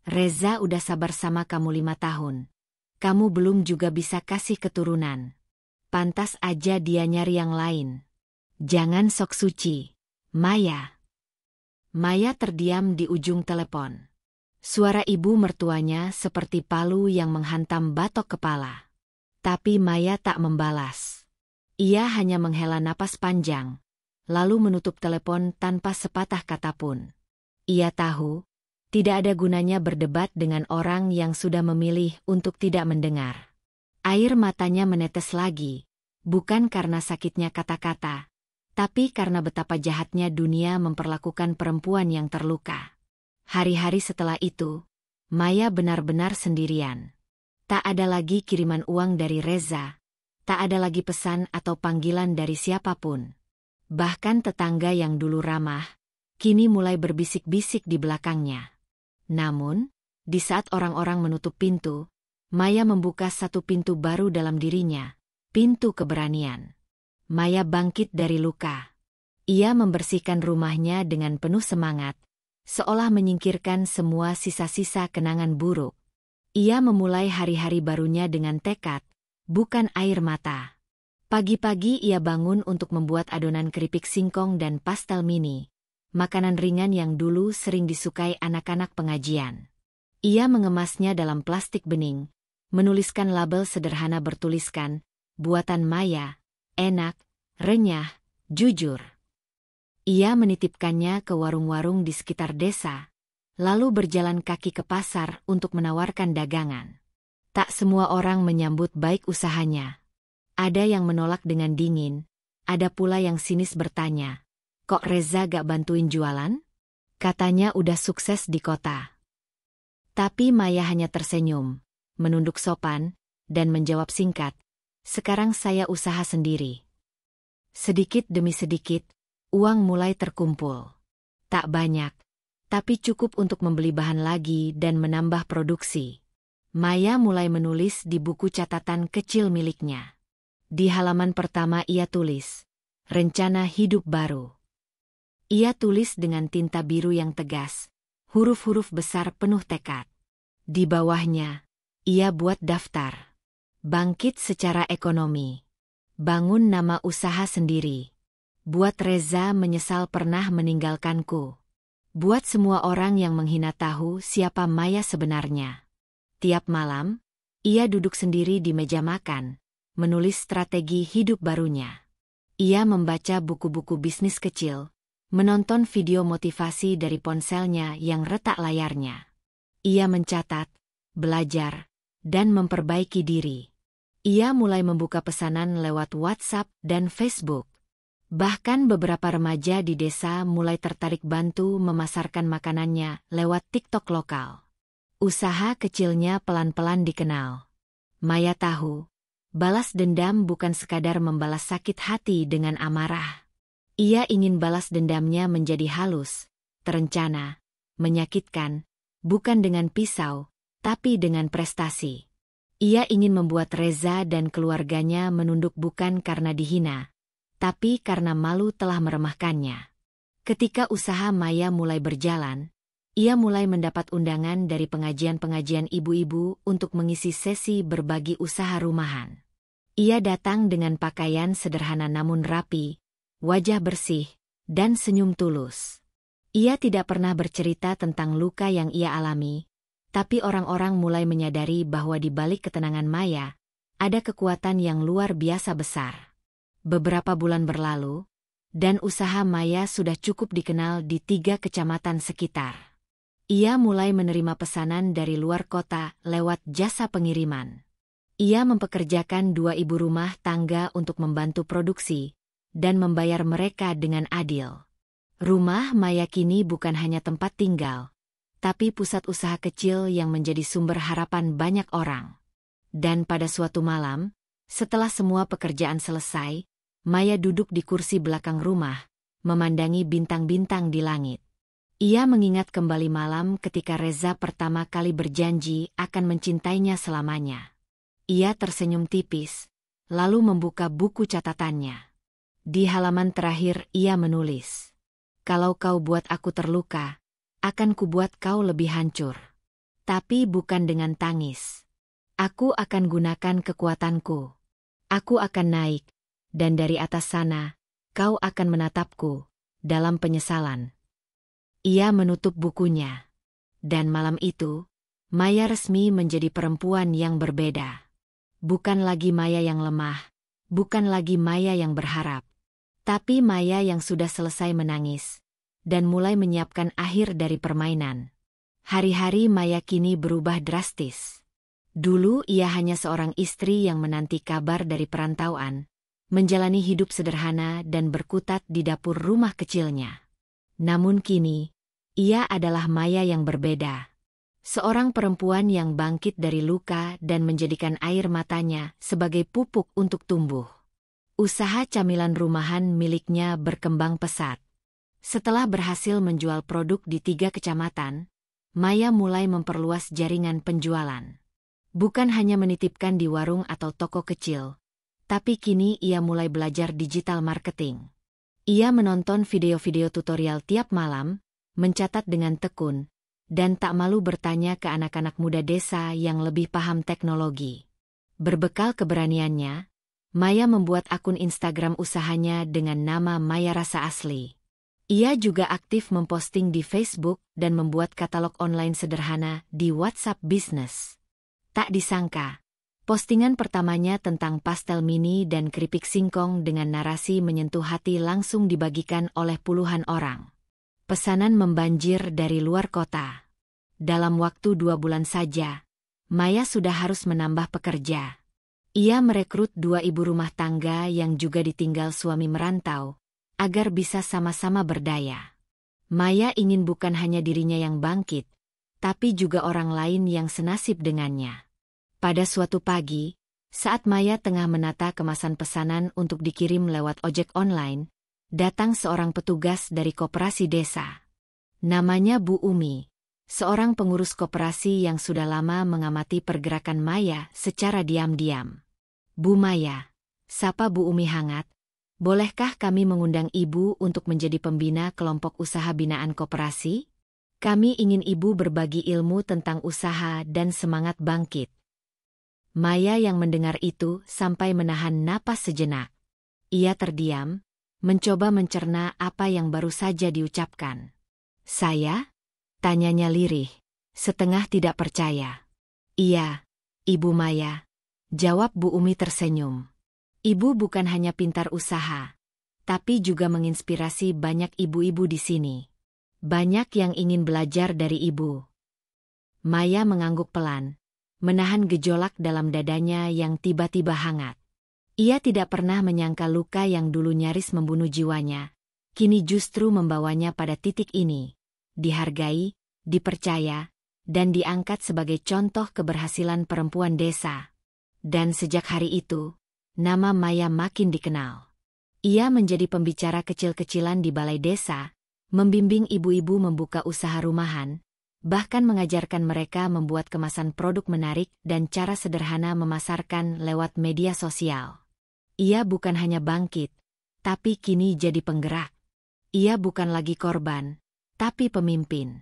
Speaker 1: Reza udah sabar sama kamu 5 tahun. Kamu belum juga bisa kasih keturunan. Pantas aja dia nyari yang lain. Jangan sok suci, Maya. Maya terdiam di ujung telepon. Suara ibu mertuanya seperti palu yang menghantam batok kepala. Tapi Maya tak membalas. Ia hanya menghela napas panjang, lalu menutup telepon tanpa sepatah kata pun. Ia tahu, tidak ada gunanya berdebat dengan orang yang sudah memilih untuk tidak mendengar. Air matanya menetes lagi, bukan karena sakitnya kata-kata, tapi karena betapa jahatnya dunia memperlakukan perempuan yang terluka. Hari-hari setelah itu, Maya benar-benar sendirian. Tak ada lagi kiriman uang dari Reza, tak ada lagi pesan atau panggilan dari siapapun. Bahkan tetangga yang dulu ramah, kini mulai berbisik-bisik di belakangnya. Namun, di saat orang-orang menutup pintu, Maya membuka satu pintu baru dalam dirinya, pintu keberanian. Maya bangkit dari luka. Ia membersihkan rumahnya dengan penuh semangat, seolah menyingkirkan semua sisa-sisa kenangan buruk. Ia memulai hari-hari barunya dengan tekad, bukan air mata. Pagi-pagi ia bangun untuk membuat adonan keripik singkong dan pastel mini, makanan ringan yang dulu sering disukai anak-anak pengajian. Ia mengemasnya dalam plastik bening, menuliskan label sederhana bertuliskan, buatan Maya, enak, renyah, jujur. Ia menitipkannya ke warung-warung di sekitar desa, lalu berjalan kaki ke pasar untuk menawarkan dagangan. Tak semua orang menyambut baik usahanya. Ada yang menolak dengan dingin, ada pula yang sinis bertanya, "Kok Reza gak bantuin jualan? Katanya udah sukses di kota." Tapi Maya hanya tersenyum, menunduk sopan, dan menjawab singkat, "Sekarang saya usaha sendiri." Sedikit demi sedikit, uang mulai terkumpul. Tak banyak, tapi cukup untuk membeli bahan lagi dan menambah produksi. Maya mulai menulis di buku catatan kecil miliknya. Di halaman pertama ia tulis, "Rencana hidup baru." Ia tulis dengan tinta biru yang tegas, huruf-huruf besar penuh tekad. Di bawahnya, ia buat daftar. Bangkit secara ekonomi. Bangun nama usaha sendiri. Buat Reza menyesal pernah meninggalkanku. Buat semua orang yang menghina tahu siapa Maya sebenarnya. Tiap malam, ia duduk sendiri di meja makan, menulis strategi hidup barunya. Ia membaca buku-buku bisnis kecil, menonton video motivasi dari ponselnya yang retak layarnya. Ia mencatat, belajar, dan memperbaiki diri. Ia mulai membuka pesanan lewat WhatsApp dan Facebook. Bahkan beberapa remaja di desa mulai tertarik bantu memasarkan makanannya lewat TikTok lokal. Usaha kecilnya pelan-pelan dikenal. Maya tahu, balas dendam bukan sekadar membalas sakit hati dengan amarah. Ia ingin balas dendamnya menjadi halus, terencana, menyakitkan, bukan dengan pisau, tapi dengan prestasi. Ia ingin membuat Reza dan keluarganya menunduk bukan karena dihina, tapi karena malu telah meremehkannya. Ketika usaha Maya mulai berjalan, ia mulai mendapat undangan dari pengajian-pengajian ibu-ibu untuk mengisi sesi berbagi usaha rumahan. Ia datang dengan pakaian sederhana namun rapi, wajah bersih, dan senyum tulus. Ia tidak pernah bercerita tentang luka yang ia alami, tapi orang-orang mulai menyadari bahwa di balik ketenangan Maya, ada kekuatan yang luar biasa besar. Beberapa bulan berlalu, dan usaha Maya sudah cukup dikenal di 3 kecamatan sekitar. Ia mulai menerima pesanan dari luar kota lewat jasa pengiriman. Ia mempekerjakan 2 ibu rumah tangga untuk membantu produksi, dan membayar mereka dengan adil. Rumah Maya kini bukan hanya tempat tinggal, tapi pusat usaha kecil yang menjadi sumber harapan banyak orang. Dan pada suatu malam, setelah semua pekerjaan selesai, Maya duduk di kursi belakang rumah, memandangi bintang-bintang di langit. Ia mengingat kembali malam ketika Reza pertama kali berjanji akan mencintainya selamanya. Ia tersenyum tipis, lalu membuka buku catatannya. Di halaman terakhir ia menulis, "Kalau kau buat aku terluka, akan kubuat kau lebih hancur. Tapi bukan dengan tangis. Aku akan gunakan kekuatanku. Aku akan naik, dan dari atas sana, kau akan menatapku, dalam penyesalan." Ia menutup bukunya. Dan malam itu, Maya resmi menjadi perempuan yang berbeda. Bukan lagi Maya yang lemah, bukan lagi Maya yang berharap, tapi Maya yang sudah selesai menangis, dan mulai menyiapkan akhir dari permainan. Hari-hari Maya kini berubah drastis. Dulu ia hanya seorang istri yang menanti kabar dari perantauan, menjalani hidup sederhana dan berkutat di dapur rumah kecilnya. Namun kini, ia adalah Maya yang berbeda. Seorang perempuan yang bangkit dari luka dan menjadikan air matanya sebagai pupuk untuk tumbuh. Usaha camilan rumahan miliknya berkembang pesat. Setelah berhasil menjual produk di 3 kecamatan, Maya mulai memperluas jaringan penjualan. Bukan hanya menitipkan di warung atau toko kecil, tapi kini ia mulai belajar digital marketing. Ia menonton video-video tutorial tiap malam, mencatat dengan tekun, dan tak malu bertanya ke anak-anak muda desa yang lebih paham teknologi. Berbekal keberaniannya, Maya membuat akun Instagram usahanya dengan nama Maya Rasa Asli. Ia juga aktif memposting di Facebook dan membuat katalog online sederhana di WhatsApp Business. Tak disangka, postingan pertamanya tentang pastel mini dan keripik singkong dengan narasi menyentuh hati langsung dibagikan oleh puluhan orang. Pesanan membanjir dari luar kota. Dalam waktu 2 bulan saja, Maya sudah harus menambah pekerja. Ia merekrut 2 ibu rumah tangga yang juga ditinggal suami merantau, agar bisa sama-sama berdaya. Maya ingin bukan hanya dirinya yang bangkit, tapi juga orang lain yang senasib dengannya. Pada suatu pagi, saat Maya tengah menata kemasan pesanan untuk dikirim lewat ojek online, datang seorang petugas dari koperasi desa. Namanya Bu Umi, seorang pengurus koperasi yang sudah lama mengamati pergerakan Maya secara diam-diam. "Bu Maya," sapa Bu Umi hangat, "bolehkah kami mengundang Ibu untuk menjadi pembina kelompok usaha binaan koperasi? Kami ingin Ibu berbagi ilmu tentang usaha dan semangat bangkit." Maya yang mendengar itu sampai menahan napas sejenak. Ia terdiam, mencoba mencerna apa yang baru saja diucapkan. "Saya?" tanyanya lirih, setengah tidak percaya. "Iya, Ibu Maya. Jawab Bu Umi tersenyum. Ibu bukan hanya pintar usaha, tapi juga menginspirasi banyak ibu-ibu di sini. Banyak yang ingin belajar dari ibu. Maya mengangguk pelan, menahan gejolak dalam dadanya yang tiba-tiba hangat. Ia tidak pernah menyangka luka yang dulu nyaris membunuh jiwanya, kini justru membawanya pada titik ini. Dihargai, dipercaya, dan diangkat sebagai contoh keberhasilan perempuan desa. Dan sejak hari itu, nama Maya makin dikenal. Ia menjadi pembicara kecil-kecilan di balai desa, membimbing ibu-ibu membuka usaha rumahan, bahkan mengajarkan mereka membuat kemasan produk menarik dan cara sederhana memasarkan lewat media sosial. Ia bukan hanya bangkit, tapi kini jadi penggerak. Ia bukan lagi korban, tapi pemimpin.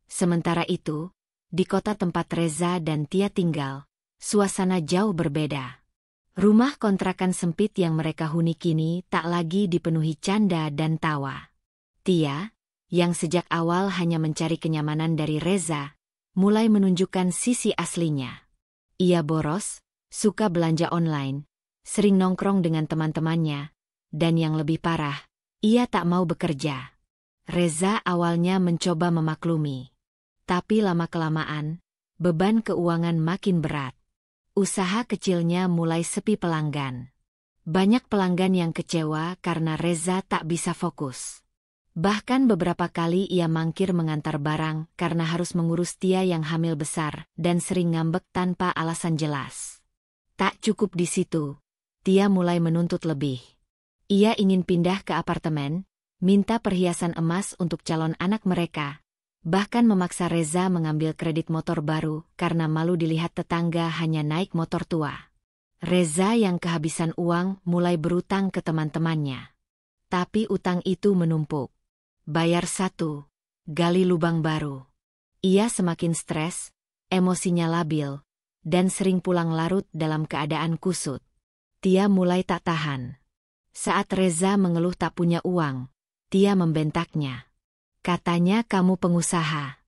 Speaker 1: Sementara itu, di kota tempat Reza dan Tia tinggal, suasana jauh berbeda. Rumah kontrakan sempit yang mereka huni kini tak lagi dipenuhi canda dan tawa. Tia, yang sejak awal hanya mencari kenyamanan dari Reza, mulai menunjukkan sisi aslinya. Ia boros, suka belanja online, sering nongkrong dengan teman-temannya, dan yang lebih parah, ia tak mau bekerja. Reza awalnya mencoba memaklumi. Tapi lama-kelamaan, beban keuangan makin berat. Usaha kecilnya mulai sepi pelanggan. Banyak pelanggan yang kecewa karena Reza tak bisa fokus. Bahkan beberapa kali ia mangkir mengantar barang karena harus mengurus Tia yang hamil besar dan sering ngambek tanpa alasan jelas. Tak cukup di situ, Tia mulai menuntut lebih. Ia ingin pindah ke apartemen, minta perhiasan emas untuk calon anak mereka, bahkan memaksa Reza mengambil kredit motor baru karena malu dilihat tetangga hanya naik motor tua. Reza yang kehabisan uang mulai berutang ke teman-temannya. Tapi utang itu menumpuk. Bayar satu, gali lubang baru. Ia semakin stres, emosinya labil, dan sering pulang larut dalam keadaan kusut. Tia mulai tak tahan. Saat Reza mengeluh tak punya uang, Tia membentaknya. Katanya kamu pengusaha,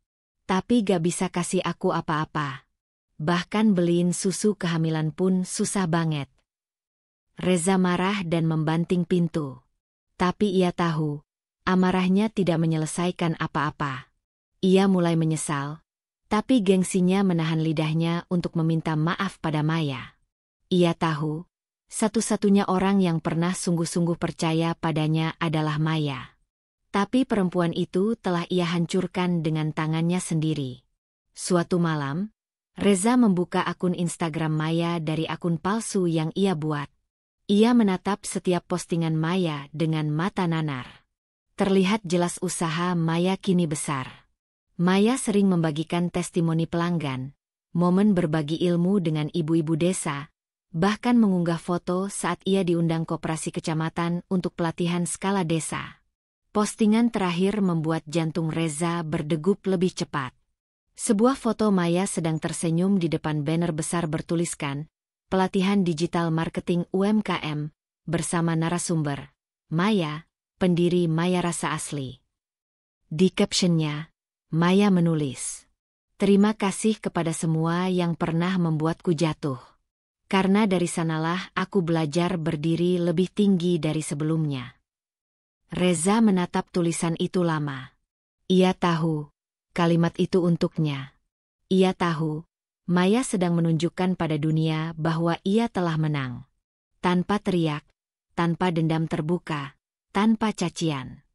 Speaker 1: tapi gak bisa kasih aku apa-apa. Bahkan beliin susu kehamilan pun susah banget. Reza marah dan membanting pintu. Tapi ia tahu, amarahnya tidak menyelesaikan apa-apa. Ia mulai menyesal, tapi gengsinya menahan lidahnya untuk meminta maaf pada Maya. Ia tahu, satu-satunya orang yang pernah sungguh-sungguh percaya padanya adalah Maya. Tapi perempuan itu telah ia hancurkan dengan tangannya sendiri. Suatu malam, Reza membuka akun Instagram Maya dari akun palsu yang ia buat. Ia menatap setiap postingan Maya dengan mata nanar. Terlihat jelas usaha Maya kini besar. Maya sering membagikan testimoni pelanggan, momen berbagi ilmu dengan ibu-ibu desa, bahkan mengunggah foto saat ia diundang koperasi kecamatan untuk pelatihan skala desa. Postingan terakhir membuat jantung Reza berdegup lebih cepat. Sebuah foto Maya sedang tersenyum di depan banner besar bertuliskan, Pelatihan Digital Marketing UMKM, bersama narasumber, Maya, pendiri Maya Rasa Asli. Di captionnya, Maya menulis, "Terima kasih kepada semua yang pernah membuatku jatuh. Karena dari sanalah aku belajar berdiri lebih tinggi dari sebelumnya." Reza menatap tulisan itu lama. Ia tahu, kalimat itu untuknya. Ia tahu, Maya sedang menunjukkan pada dunia bahwa ia telah menang. Tanpa teriak, tanpa dendam terbuka, tanpa cacian.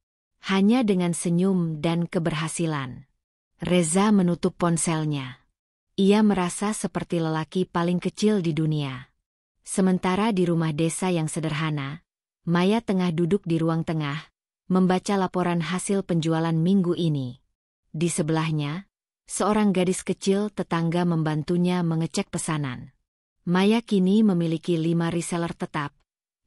Speaker 1: Hanya dengan senyum dan keberhasilan. Reza menutup ponselnya. Ia merasa seperti lelaki paling kecil di dunia. Sementara di rumah desa yang sederhana, Maya tengah duduk di ruang tengah, membaca laporan hasil penjualan minggu ini. Di sebelahnya, seorang gadis kecil tetangga membantunya mengecek pesanan. Maya kini memiliki 5 reseller tetap,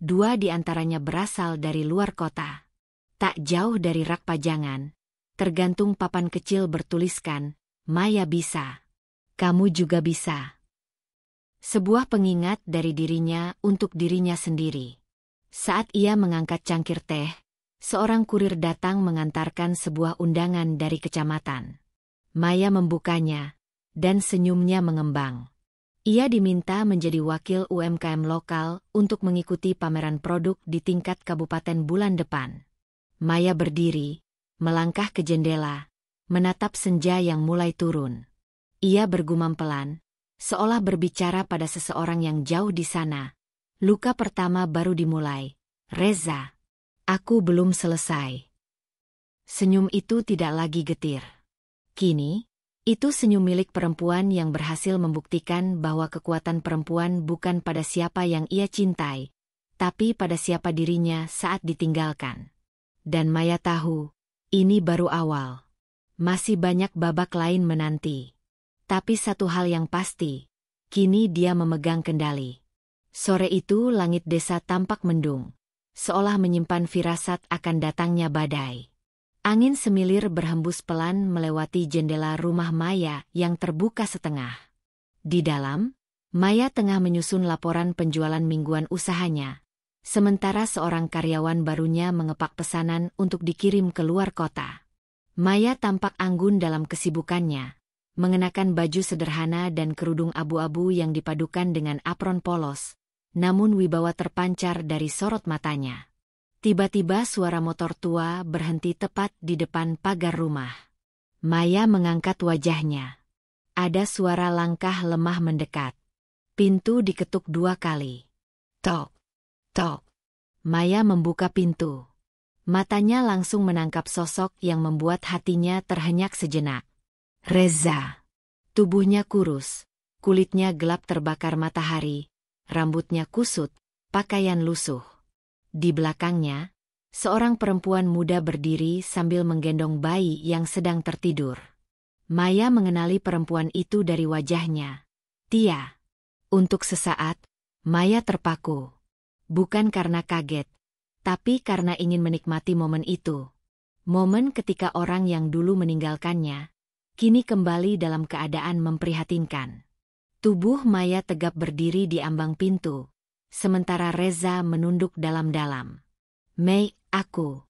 Speaker 1: 2 di antaranya berasal dari luar kota. Tak jauh dari rak pajangan, tergantung papan kecil bertuliskan, "Maya bisa. Kamu juga bisa." Sebuah pengingat dari dirinya untuk dirinya sendiri. Saat ia mengangkat cangkir teh, seorang kurir datang mengantarkan sebuah undangan dari kecamatan. Maya membukanya, dan senyumnya mengembang. Ia diminta menjadi wakil UMKM lokal untuk mengikuti pameran produk di tingkat kabupaten bulan depan. Maya berdiri, melangkah ke jendela, menatap senja yang mulai turun. Ia bergumam pelan, seolah berbicara pada seseorang yang jauh di sana. Luka pertama baru dimulai. Reza, aku belum selesai. Senyum itu tidak lagi getir. Kini, itu senyum milik perempuan yang berhasil membuktikan bahwa kekuatan perempuan bukan pada siapa yang ia cintai, tapi pada siapa dirinya saat ditinggalkan. Dan Maya tahu, ini baru awal. Masih banyak babak lain menanti. Tapi satu hal yang pasti, kini dia memegang kendali. Sore itu langit desa tampak mendung, seolah menyimpan firasat akan datangnya badai. Angin semilir berhembus pelan melewati jendela rumah Maya yang terbuka setengah. Di dalam, Maya tengah menyusun laporan penjualan mingguan usahanya, sementara seorang karyawan barunya mengepak pesanan untuk dikirim ke luar kota. Maya tampak anggun dalam kesibukannya, mengenakan baju sederhana dan kerudung abu-abu yang dipadukan dengan apron polos, namun wibawa terpancar dari sorot matanya. Tiba-tiba suara motor tua berhenti tepat di depan pagar rumah. Maya mengangkat wajahnya. Ada suara langkah lemah mendekat. Pintu diketuk 2 kali. Tok, tok. Maya membuka pintu. Matanya langsung menangkap sosok yang membuat hatinya terhenyak sejenak. Reza. Tubuhnya kurus, kulitnya gelap terbakar matahari, rambutnya kusut, pakaian lusuh. Di belakangnya, seorang perempuan muda berdiri sambil menggendong bayi yang sedang tertidur. Maya mengenali perempuan itu dari wajahnya. Tia. Untuk sesaat, Maya terpaku. Bukan karena kaget, tapi karena ingin menikmati momen itu. Momen ketika orang yang dulu meninggalkannya, kini kembali dalam keadaan memprihatinkan. Tubuh Maya tegap berdiri di ambang pintu, sementara Reza menunduk dalam-dalam. Mei, aku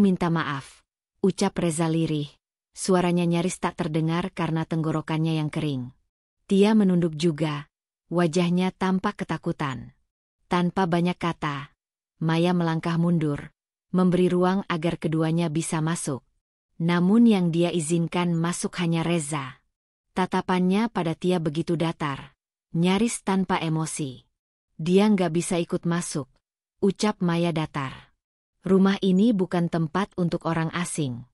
Speaker 1: minta maaf, ucap Reza lirih. Suaranya nyaris tak terdengar karena tenggorokannya yang kering. Tia menunduk juga, wajahnya tampak ketakutan. Tanpa banyak kata, Maya melangkah mundur, memberi ruang agar keduanya bisa masuk. Namun yang dia izinkan masuk hanya Reza. Tatapannya pada Tia begitu datar, nyaris tanpa emosi. Dia nggak bisa ikut masuk, ucap Maya datar. Rumah ini bukan tempat untuk orang asing.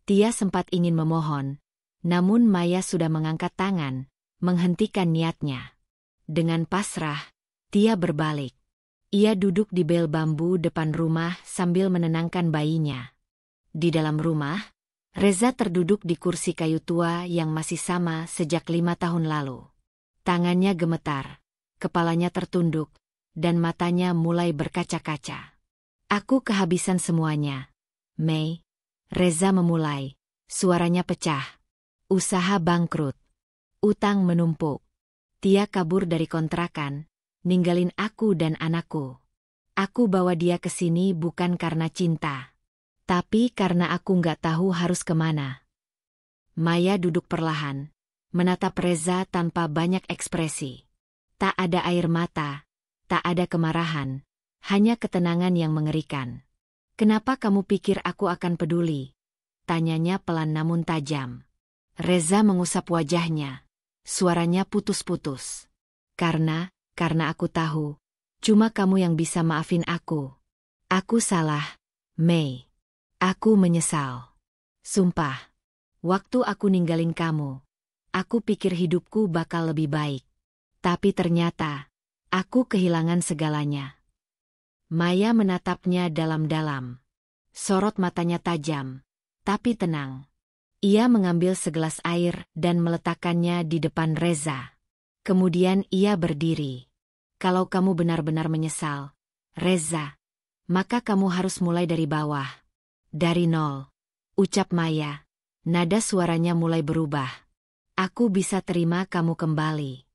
Speaker 1: Tia sempat ingin memohon, namun Maya sudah mengangkat tangan, menghentikan niatnya. Dengan pasrah, Tia berbalik. Ia duduk di bel bambu depan rumah sambil menenangkan bayinya. Di dalam rumah, Reza terduduk di kursi kayu tua yang masih sama sejak 5 tahun lalu. Tangannya gemetar. Kepalanya tertunduk, dan matanya mulai berkaca-kaca. Aku kehabisan semuanya. Mei, Reza memulai, suaranya pecah. Usaha bangkrut. Utang menumpuk. Tia kabur dari kontrakan, ninggalin aku dan anakku. Aku bawa dia ke sini bukan karena cinta, tapi karena aku nggak tahu harus kemana. Maya duduk perlahan, menatap Reza tanpa banyak ekspresi. Tak ada air mata, tak ada kemarahan, hanya ketenangan yang mengerikan. Kenapa kamu pikir aku akan peduli? Tanyanya pelan namun tajam. Reza mengusap wajahnya, suaranya putus-putus. Karena aku tahu, cuma kamu yang bisa maafin aku. Aku salah, Mei. Aku menyesal. Sumpah, waktu aku ninggalin kamu, aku pikir hidupku bakal lebih baik. Tapi ternyata, aku kehilangan segalanya. Maya menatapnya dalam-dalam. Sorot matanya tajam, tapi tenang. Ia mengambil segelas air dan meletakkannya di depan Reza. Kemudian ia berdiri. Kalau kamu benar-benar menyesal, Reza, maka kamu harus mulai dari bawah. Dari nol, ucap Maya. Nada suaranya mulai berubah. Aku bisa terima kamu kembali.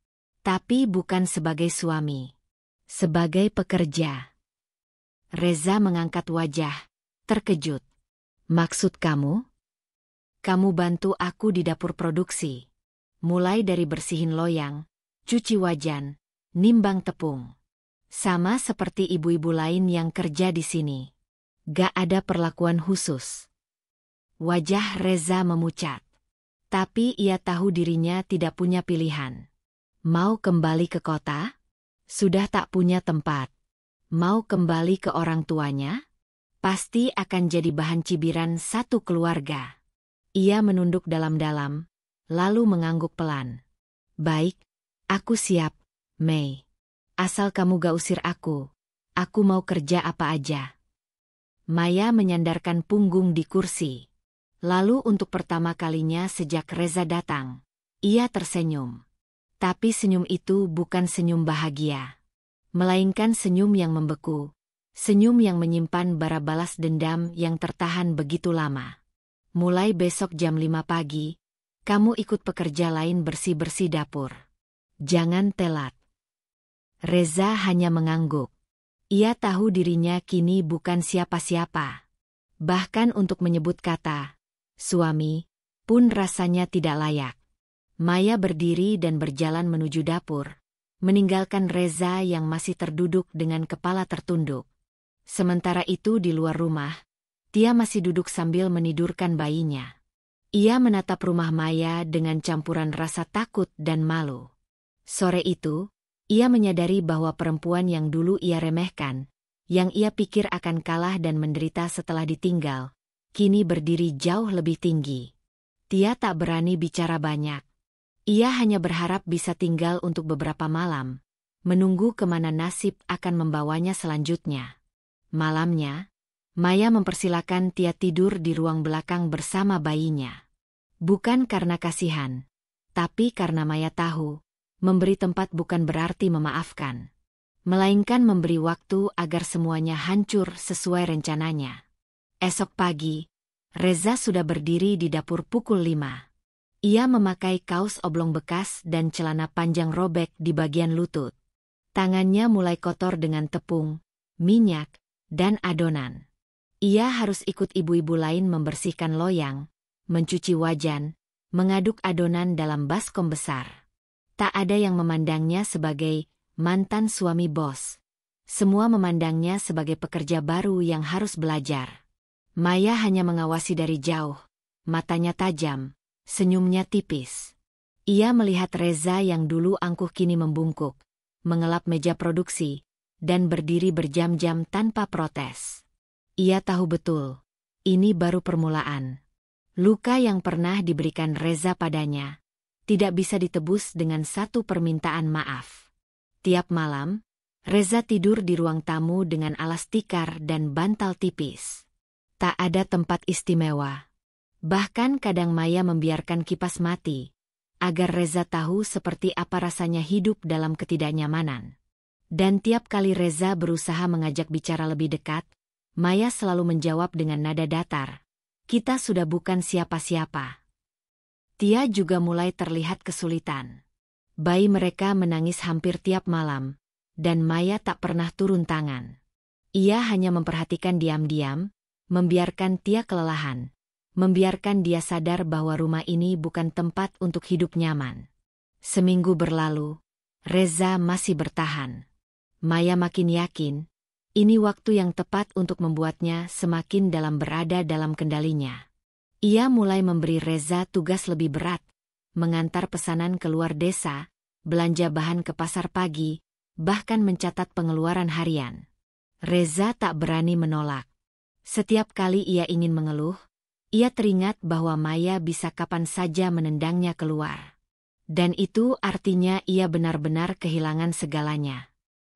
Speaker 1: Tapi bukan sebagai suami. Sebagai pekerja. Reza mengangkat wajah, terkejut. Maksud kamu? Kamu bantu aku di dapur produksi. Mulai dari bersihin loyang, cuci wajan, nimbang tepung. Sama seperti ibu-ibu lain yang kerja di sini. Gak ada perlakuan khusus. Wajah Reza memucat. Tapi ia tahu dirinya tidak punya pilihan. Mau kembali ke kota? Sudah tak punya tempat. Mau kembali ke orang tuanya? Pasti akan jadi bahan cibiran satu keluarga. Ia menunduk dalam-dalam, lalu mengangguk pelan. Baik, aku siap, Mei. Asal kamu gak usir aku mau kerja apa aja. Maya menyandarkan punggung di kursi. Lalu untuk pertama kalinya sejak Reza datang, ia tersenyum. Tapi senyum itu bukan senyum bahagia. Melainkan senyum yang membeku. Senyum yang menyimpan bara balas dendam yang tertahan begitu lama. Mulai besok jam 5 pagi, kamu ikut pekerja lain bersih-bersih dapur. Jangan telat. Reza hanya mengangguk. Ia tahu dirinya kini bukan siapa-siapa. Bahkan untuk menyebut kata suami pun rasanya tidak layak. Maya berdiri dan berjalan menuju dapur, meninggalkan Reza yang masih terduduk dengan kepala tertunduk. Sementara itu di luar rumah, Tia masih duduk sambil menidurkan bayinya. Ia menatap rumah Maya dengan campuran rasa takut dan malu. Sore itu, ia menyadari bahwa perempuan yang dulu ia remehkan, yang ia pikir akan kalah dan menderita setelah ditinggal, kini berdiri jauh lebih tinggi. Tia tak berani bicara banyak. Ia hanya berharap bisa tinggal untuk beberapa malam, menunggu kemana nasib akan membawanya selanjutnya. Malamnya, Maya mempersilakan Tia tidur di ruang belakang bersama bayinya. Bukan karena kasihan, tapi karena Maya tahu, memberi tempat bukan berarti memaafkan. Melainkan memberi waktu agar semuanya hancur sesuai rencananya. Esok pagi, Reza sudah berdiri di dapur pukul 5. Ia memakai kaos oblong bekas dan celana panjang robek di bagian lutut. Tangannya mulai kotor dengan tepung, minyak, dan adonan. Ia harus ikut ibu-ibu lain membersihkan loyang, mencuci wajan, mengaduk adonan dalam baskom besar. Tak ada yang memandangnya sebagai mantan suami bos. Semua memandangnya sebagai pekerja baru yang harus belajar. Maya hanya mengawasi dari jauh, matanya tajam, senyumnya tipis. Ia melihat Reza yang dulu angkuh kini membungkuk, mengelap meja produksi, dan berdiri berjam-jam tanpa protes. Ia tahu betul, ini baru permulaan. Luka yang pernah diberikan Reza padanya tidak bisa ditebus dengan satu permintaan maaf. Tiap malam, Reza tidur di ruang tamu dengan alas tikar dan bantal tipis. Tak ada tempat istimewa. Bahkan kadang Maya membiarkan kipas mati, agar Reza tahu seperti apa rasanya hidup dalam ketidaknyamanan. Dan tiap kali Reza berusaha mengajak bicara lebih dekat, Maya selalu menjawab dengan nada datar, "Kita sudah bukan siapa-siapa." Tia juga mulai terlihat kesulitan. Bayi mereka menangis hampir tiap malam, dan Maya tak pernah turun tangan. Ia hanya memperhatikan diam-diam, membiarkan Tia kelelahan, membiarkan dia sadar bahwa rumah ini bukan tempat untuk hidup nyaman. Seminggu berlalu, Reza masih bertahan. Maya makin yakin, ini waktu yang tepat untuk membuatnya semakin berada dalam kendalinya. Ia mulai memberi Reza tugas lebih berat, mengantar pesanan ke luar desa, belanja bahan ke pasar pagi, bahkan mencatat pengeluaran harian. Reza tak berani menolak. Setiap kali ia ingin mengeluh, ia teringat bahwa Maya bisa kapan saja menendangnya keluar. Dan itu artinya ia benar-benar kehilangan segalanya.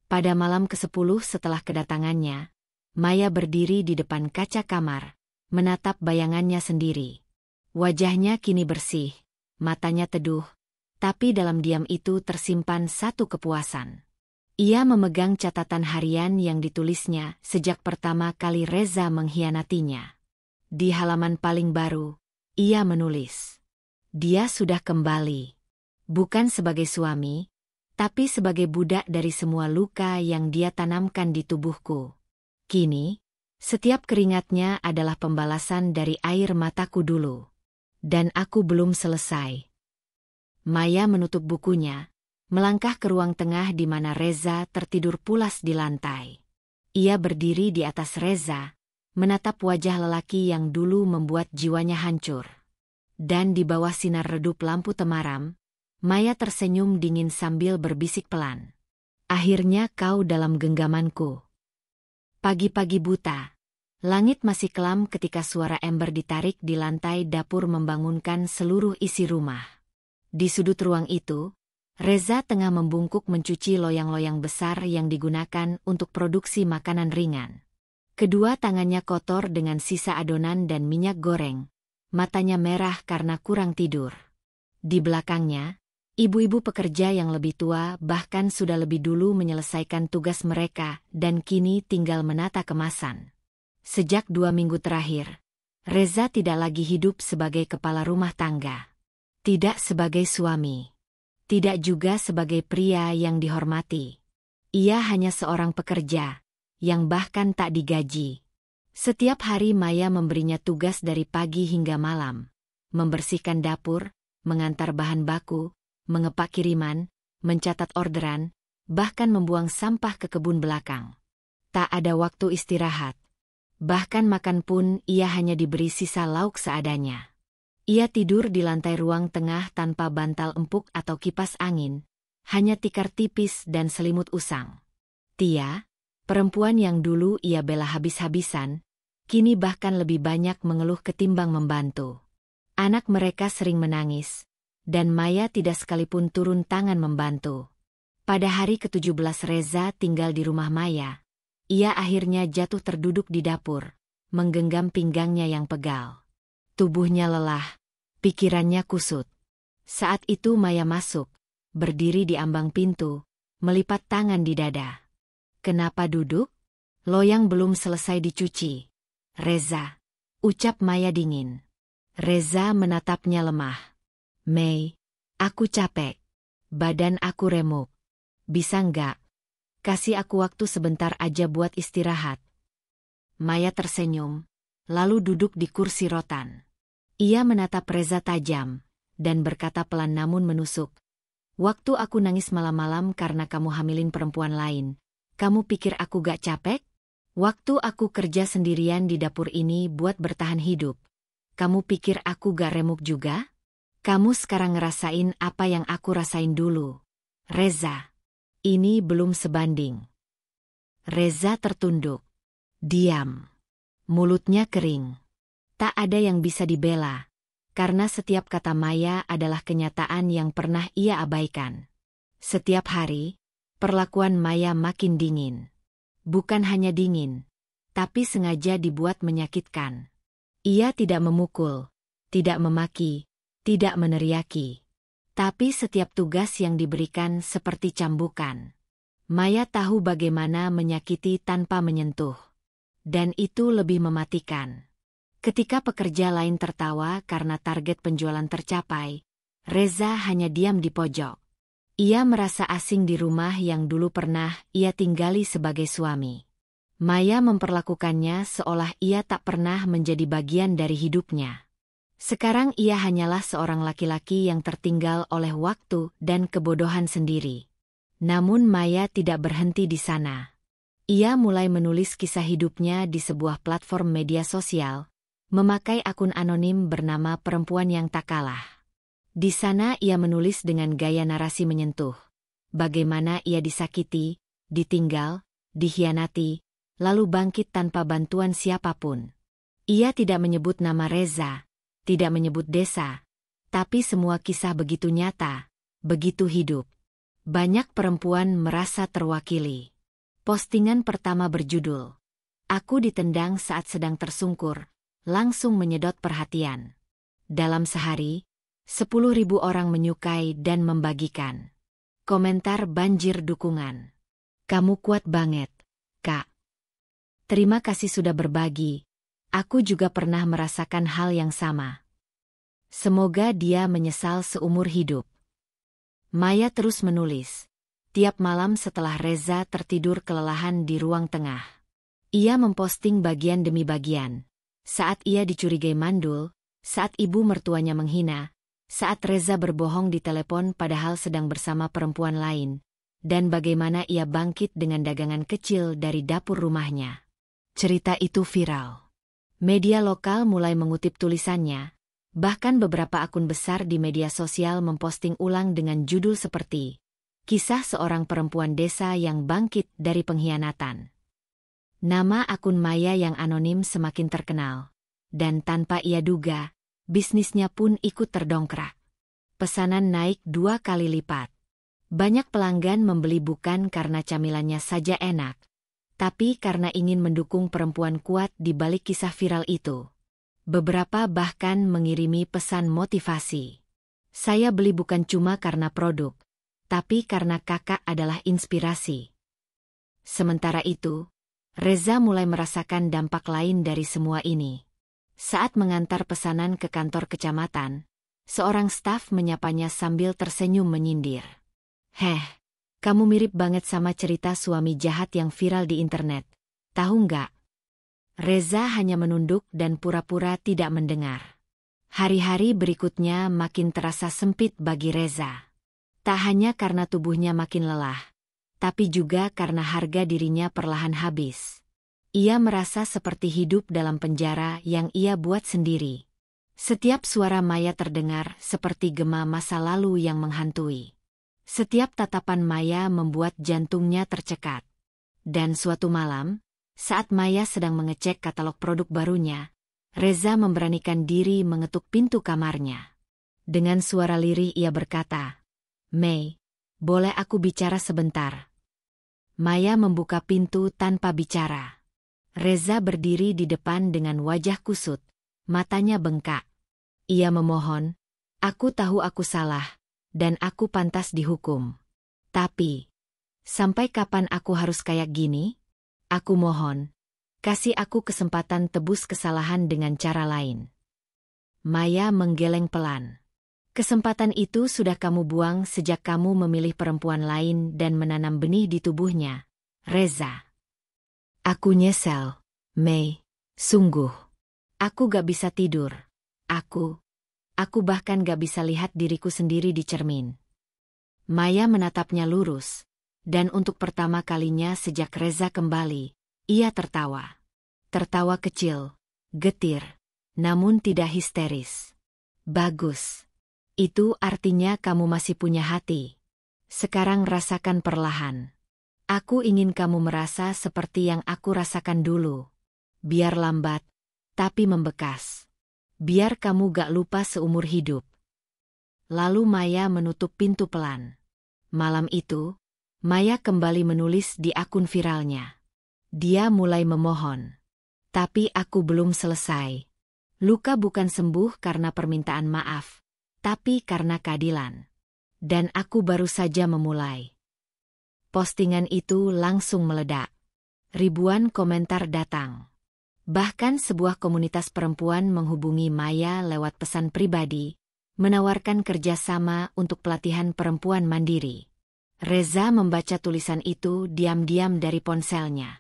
Speaker 1: Pada malam ke-10 setelah kedatangannya, Maya berdiri di depan kaca kamar, menatap bayangannya sendiri. Wajahnya kini bersih, matanya teduh, tapi dalam diam itu tersimpan satu kepuasan. Ia memegang catatan harian yang ditulisnya sejak pertama kali Reza mengkhianatinya. Di halaman paling baru, ia menulis, "Dia sudah kembali. Bukan sebagai suami, tapi sebagai budak dari semua luka yang dia tanamkan di tubuhku. Kini, setiap keringatnya adalah pembalasan dari air mataku dulu. Dan aku belum selesai." Maya menutup bukunya, melangkah ke ruang tengah di mana Reza tertidur pulas di lantai. Ia berdiri di atas Reza, menatap wajah lelaki yang dulu membuat jiwanya hancur. Dan di bawah sinar redup lampu temaram, Maya tersenyum dingin sambil berbisik pelan. Akhirnya kau dalam genggamanku. Pagi-pagi buta. Langit masih kelam ketika suara ember ditarik di lantai dapur membangunkan seluruh isi rumah. Di sudut ruang itu, Reza tengah membungkuk mencuci loyang-loyang besar yang digunakan untuk produksi makanan ringan. Kedua tangannya kotor dengan sisa adonan dan minyak goreng, matanya merah karena kurang tidur. Di belakangnya, ibu-ibu pekerja yang lebih tua bahkan sudah lebih dulu menyelesaikan tugas mereka dan kini tinggal menata kemasan. Sejak 2 minggu terakhir, Reza tidak lagi hidup sebagai kepala rumah tangga. Tidak sebagai suami. Tidak juga sebagai pria yang dihormati. Ia hanya seorang pekerja, yang bahkan tak digaji. Setiap hari Maya memberinya tugas dari pagi hingga malam. Membersihkan dapur, mengantar bahan baku, mengepak kiriman, mencatat orderan, bahkan membuang sampah ke kebun belakang. Tak ada waktu istirahat. Bahkan makan pun ia hanya diberi sisa lauk seadanya. Ia tidur di lantai ruang tengah tanpa bantal empuk atau kipas angin, hanya tikar tipis dan selimut usang. Tia, perempuan yang dulu ia bela habis-habisan, kini bahkan lebih banyak mengeluh ketimbang membantu. Anak mereka sering menangis, dan Maya tidak sekalipun turun tangan membantu. Pada hari ke-17 Reza tinggal di rumah Maya, ia akhirnya jatuh terduduk di dapur, menggenggam pinggangnya yang pegal. Tubuhnya lelah, pikirannya kusut. Saat itu Maya masuk, berdiri di ambang pintu, melipat tangan di dada. Kenapa duduk? Loyang belum selesai dicuci. Reza, ucap Maya dingin. Reza menatapnya lemah. Mei, aku capek. Badan aku remuk. Bisa nggak? Kasih aku waktu sebentar aja buat istirahat. Maya tersenyum, lalu duduk di kursi rotan. Ia menatap Reza tajam, dan berkata pelan namun menusuk. Waktu aku nangis malam-malam karena kamu hamilin perempuan lain, kamu pikir aku gak capek? Waktu aku kerja sendirian di dapur ini buat bertahan hidup, kamu pikir aku gak remuk juga? Kamu sekarang ngerasain apa yang aku rasain dulu. Reza, ini belum sebanding. Reza tertunduk. Diam. Mulutnya kering. Tak ada yang bisa dibela, karena setiap kata Maya adalah kenyataan yang pernah ia abaikan. Setiap hari, perlakuan Maya makin dingin. Bukan hanya dingin, tapi sengaja dibuat menyakitkan. Ia tidak memukul, tidak memaki, tidak meneriaki. Tapi setiap tugas yang diberikan seperti cambukan. Maya tahu bagaimana menyakiti tanpa menyentuh. Dan itu lebih mematikan. Ketika pekerja lain tertawa karena target penjualan tercapai, Reza hanya diam di pojok. Ia merasa asing di rumah yang dulu pernah ia tinggali sebagai suami. Maya memperlakukannya seolah ia tak pernah menjadi bagian dari hidupnya. Sekarang ia hanyalah seorang laki-laki yang tertinggal oleh waktu dan kebodohan sendiri. Namun Maya tidak berhenti di sana. Ia mulai menulis kisah hidupnya di sebuah platform media sosial, memakai akun anonim bernama Perempuan Yang Tak Kalah. Di sana ia menulis dengan gaya narasi menyentuh. Bagaimana ia disakiti, ditinggal, dikhianati, lalu bangkit tanpa bantuan siapapun. Ia tidak menyebut nama Reza, tidak menyebut desa, tapi semua kisah begitu nyata, begitu hidup. Banyak perempuan merasa terwakili. Postingan pertama berjudul, "Aku ditendang saat sedang tersungkur," langsung menyedot perhatian. Dalam sehari, 10.000 orang menyukai dan membagikan. Komentar banjir dukungan. Kamu kuat banget, Kak. Terima kasih sudah berbagi. Aku juga pernah merasakan hal yang sama. Semoga dia menyesal seumur hidup. Maya terus menulis. Tiap malam setelah Reza tertidur kelelahan di ruang tengah. Ia memposting bagian demi bagian. Saat ia dicurigai mandul, saat ibu mertuanya menghina, Saat Reza berbohong di telepon padahal sedang bersama perempuan lain, dan bagaimana ia bangkit dengan dagangan kecil dari dapur rumahnya. Cerita itu viral. Media lokal mulai mengutip tulisannya, bahkan beberapa akun besar di media sosial memposting ulang dengan judul seperti "Kisah seorang perempuan desa yang bangkit dari pengkhianatan". Nama akun Maya yang anonim semakin terkenal, dan tanpa ia duga, bisnisnya pun ikut terdongkrak. Pesanan naik 2 kali lipat. Banyak pelanggan membeli bukan karena camilannya saja enak, tapi karena ingin mendukung perempuan kuat di balik kisah viral itu. Beberapa bahkan mengirimi pesan motivasi. "Saya beli bukan cuma karena produk, tapi karena kakak adalah inspirasi." Sementara itu, Reza mulai merasakan dampak lain dari semua ini. Saat mengantar pesanan ke kantor kecamatan, seorang staf menyapanya sambil tersenyum menyindir. "Heh, kamu mirip banget sama cerita suami jahat yang viral di internet. Tahu nggak?" Reza hanya menunduk dan pura-pura tidak mendengar. Hari-hari berikutnya makin terasa sempit bagi Reza. Tak hanya karena tubuhnya makin lelah, tapi juga karena harga dirinya perlahan habis. Ia merasa seperti hidup dalam penjara yang ia buat sendiri. Setiap suara Maya terdengar seperti gema masa lalu yang menghantui. Setiap tatapan Maya membuat jantungnya tercekat. Dan suatu malam, saat Maya sedang mengecek katalog produk barunya, Reza memberanikan diri mengetuk pintu kamarnya. Dengan suara lirih ia berkata, "Mei, boleh aku bicara sebentar?" Maya membuka pintu tanpa bicara. Reza berdiri di depan dengan wajah kusut, matanya bengkak. Ia memohon, "Aku tahu aku salah, dan aku pantas dihukum. Tapi, sampai kapan aku harus kayak gini? Aku mohon, kasih aku kesempatan tebus kesalahan dengan cara lain." Maya menggeleng pelan. "Kesempatan itu sudah kamu buang sejak kamu memilih perempuan lain dan menanam benih di tubuhnya, Reza." "Aku nyesel, Mei, sungguh. Aku gak bisa tidur. Aku bahkan gak bisa lihat diriku sendiri di cermin." Maya menatapnya lurus, dan untuk pertama kalinya sejak Reza kembali, ia tertawa. Tertawa kecil, getir, namun tidak histeris. "Bagus. Itu artinya kamu masih punya hati. Sekarang rasakan perlahan. Aku ingin kamu merasa seperti yang aku rasakan dulu. Biar lambat, tapi membekas. Biar kamu gak lupa seumur hidup." Lalu Maya menutup pintu pelan. Malam itu, Maya kembali menulis di akun viralnya. Dia mulai memohon. "Tapi aku belum selesai. Luka bukan sembuh karena permintaan maaf, tapi karena keadilan. Dan aku baru saja memulai." Postingan itu langsung meledak. Ribuan komentar datang. Bahkan sebuah komunitas perempuan menghubungi Maya lewat pesan pribadi, menawarkan kerjasama untuk pelatihan perempuan mandiri. Reza membaca tulisan itu diam-diam dari ponselnya.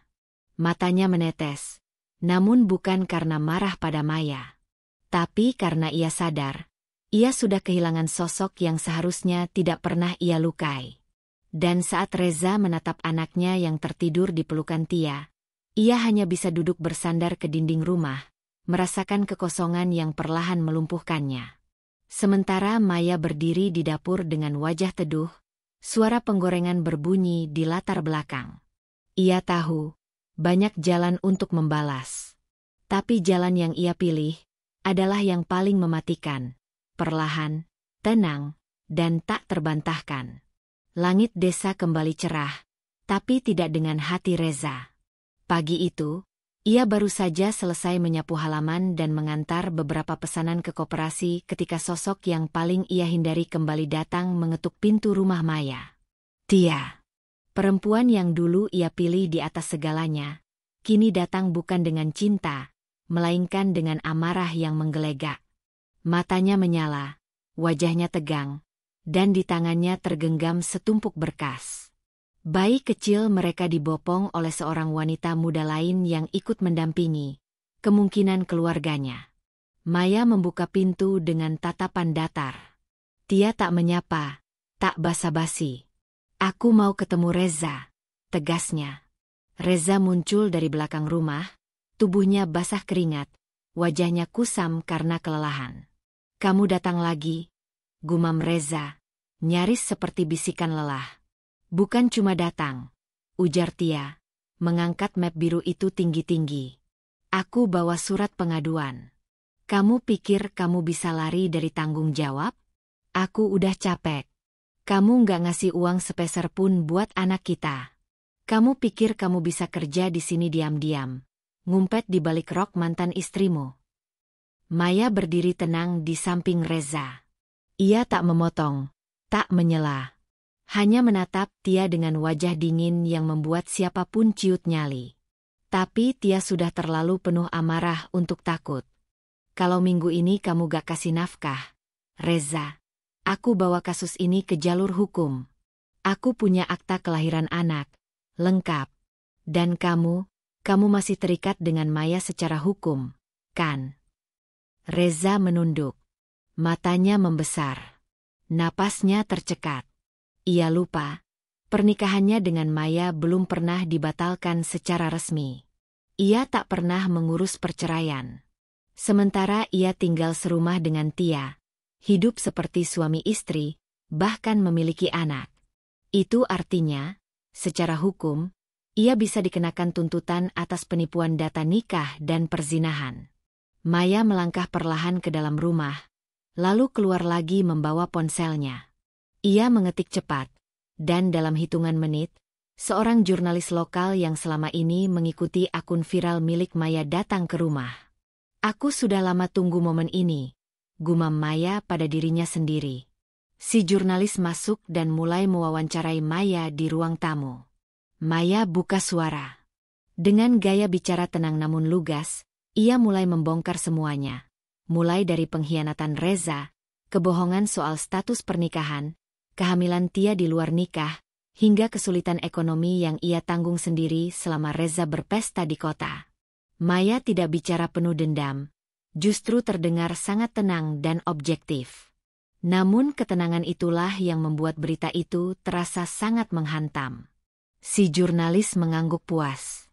Speaker 1: Matanya menetes, namun bukan karena marah pada Maya, tapi karena ia sadar, ia sudah kehilangan sosok yang seharusnya tidak pernah ia lukai. Dan saat Reza menatap anaknya yang tertidur di pelukan Tia, ia hanya bisa duduk bersandar ke dinding rumah, merasakan kekosongan yang perlahan melumpuhkannya. Sementara Maya berdiri di dapur dengan wajah teduh, suara penggorengan berbunyi di latar belakang. Ia tahu, banyak jalan untuk membalas. Tapi jalan yang ia pilih adalah yang paling mematikan, perlahan, tenang, dan tak terbantahkan. Langit desa kembali cerah, tapi tidak dengan hati Reza. Pagi itu, ia baru saja selesai menyapu halaman dan mengantar beberapa pesanan ke koperasi ketika sosok yang paling ia hindari kembali datang mengetuk pintu rumah Maya. Tia, perempuan yang dulu ia pilih di atas segalanya, kini datang bukan dengan cinta, melainkan dengan amarah yang menggelegak. Matanya menyala, wajahnya tegang, dan di tangannya tergenggam setumpuk berkas. Bayi kecil mereka dibopong oleh seorang wanita muda lain yang ikut mendampingi, kemungkinan keluarganya. Maya membuka pintu dengan tatapan datar. Tia tak menyapa, tak basa-basi. Aku mau ketemu Reza, tegasnya. Reza muncul dari belakang rumah, tubuhnya basah keringat, wajahnya kusam karena kelelahan. Kamu datang lagi, gumam Reza, nyaris seperti bisikan lelah. Bukan cuma datang, ujar Tia, mengangkat map biru itu tinggi-tinggi. Aku bawa surat pengaduan. Kamu pikir kamu bisa lari dari tanggung jawab? Aku udah capek. Kamu nggak ngasih uang sepeser pun buat anak kita. Kamu pikir kamu bisa kerja di sini diam-diam, ngumpet di balik rok mantan istrimu. Maya berdiri tenang di samping Reza. Ia tak memotong, tak menyela. Hanya menatap Tia dengan wajah dingin yang membuat siapapun ciut nyali. Tapi Tia sudah terlalu penuh amarah untuk takut. Kalau minggu ini kamu gak kasih nafkah, Reza, aku bawa kasus ini ke jalur hukum. Aku punya akta kelahiran anak, lengkap. Dan kamu masih terikat dengan Maya secara hukum, kan? Reza menunduk. Matanya membesar. Napasnya tercekat. Ia lupa, pernikahannya dengan Maya belum pernah dibatalkan secara resmi. Ia tak pernah mengurus perceraian. Sementara ia tinggal serumah dengan Tia, hidup seperti suami istri, bahkan memiliki anak. Itu artinya, secara hukum, ia bisa dikenakan tuntutan atas penipuan data nikah dan perzinahan. Maya melangkah perlahan ke dalam rumah, lalu keluar lagi membawa ponselnya. Ia mengetik cepat, dan dalam hitungan menit, seorang jurnalis lokal yang selama ini mengikuti akun viral milik Maya datang ke rumah. Aku sudah lama tunggu momen ini, gumam Maya pada dirinya sendiri. Si jurnalis masuk dan mulai mewawancarai Maya di ruang tamu. Maya buka suara. Dengan gaya bicara tenang namun lugas, ia mulai membongkar semuanya. Mulai dari pengkhianatan Reza, kebohongan soal status pernikahan, kehamilan Tia di luar nikah, hingga kesulitan ekonomi yang ia tanggung sendiri selama Reza berpesta di kota. Maya tidak bicara penuh dendam, justru terdengar sangat tenang dan objektif. Namun ketenangan itulah yang membuat berita itu terasa sangat menghantam. Si jurnalis mengangguk puas.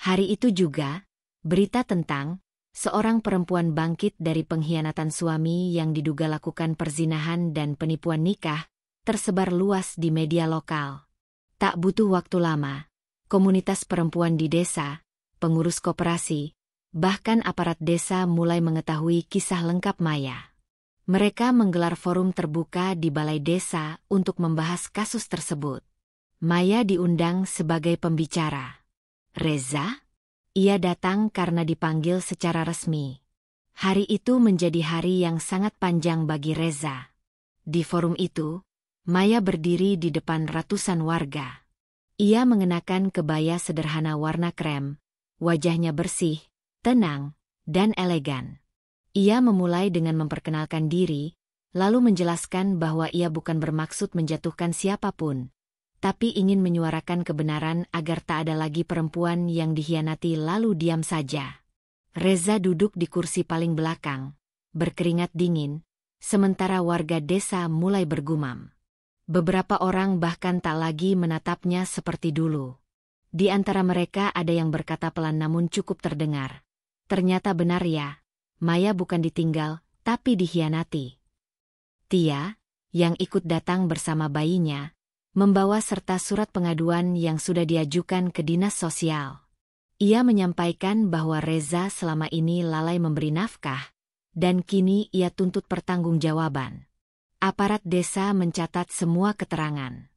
Speaker 1: Hari itu juga, berita tentang seorang perempuan bangkit dari pengkhianatan suami yang diduga lakukan perzinahan dan penipuan nikah, tersebar luas di media lokal. Tak butuh waktu lama, komunitas perempuan di desa, pengurus koperasi, bahkan aparat desa mulai mengetahui kisah lengkap Maya. Mereka menggelar forum terbuka di balai desa untuk membahas kasus tersebut. Maya diundang sebagai pembicara. Reza? Ia datang karena dipanggil secara resmi. Hari itu menjadi hari yang sangat panjang bagi Reza. Di forum itu, Maya berdiri di depan ratusan warga. Ia mengenakan kebaya sederhana warna krem, wajahnya bersih, tenang, dan elegan. Ia memulai dengan memperkenalkan diri, lalu menjelaskan bahwa ia bukan bermaksud menjatuhkan siapapun, tapi ingin menyuarakan kebenaran agar tak ada lagi perempuan yang dikhianati lalu diam saja. Reza duduk di kursi paling belakang, berkeringat dingin, sementara warga desa mulai bergumam. Beberapa orang bahkan tak lagi menatapnya seperti dulu. Di antara mereka ada yang berkata pelan namun cukup terdengar. Ternyata benar ya, Maya bukan ditinggal, tapi dikhianati. Tia, yang ikut datang bersama bayinya, membawa serta surat pengaduan yang sudah diajukan ke dinas sosial. Ia menyampaikan bahwa Reza selama ini lalai memberi nafkah, dan kini ia tuntut pertanggungjawaban. Aparat desa mencatat semua keterangan.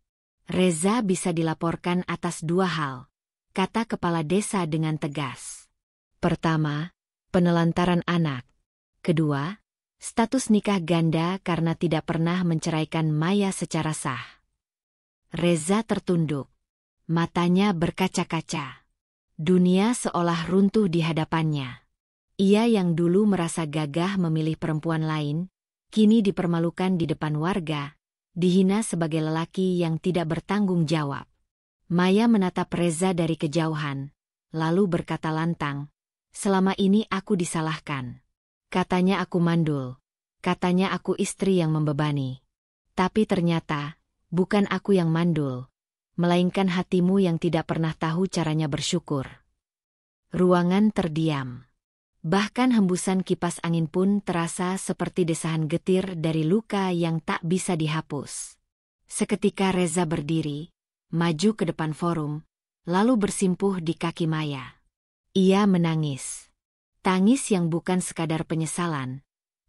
Speaker 1: Reza bisa dilaporkan atas 2 hal, kata kepala desa dengan tegas. Pertama, penelantaran anak. Kedua, status nikah ganda karena tidak pernah menceraikan Maya secara sah. Reza tertunduk. Matanya berkaca-kaca. Dunia seolah runtuh di hadapannya. Ia yang dulu merasa gagah memilih perempuan lain, kini dipermalukan di depan warga, dihina sebagai lelaki yang tidak bertanggung jawab. Maya menatap Reza dari kejauhan, lalu berkata lantang, "Selama ini aku disalahkan. Katanya aku mandul. Katanya aku istri yang membebani. Tapi ternyata, bukan aku yang mandul, melainkan hatimu yang tidak pernah tahu caranya bersyukur. Ruangan terdiam. Bahkan hembusan kipas angin pun terasa seperti desahan getir dari luka yang tak bisa dihapus. Seketika Reza berdiri, maju ke depan forum, lalu bersimpuh di kaki Maya. Ia menangis. Tangis yang bukan sekadar penyesalan,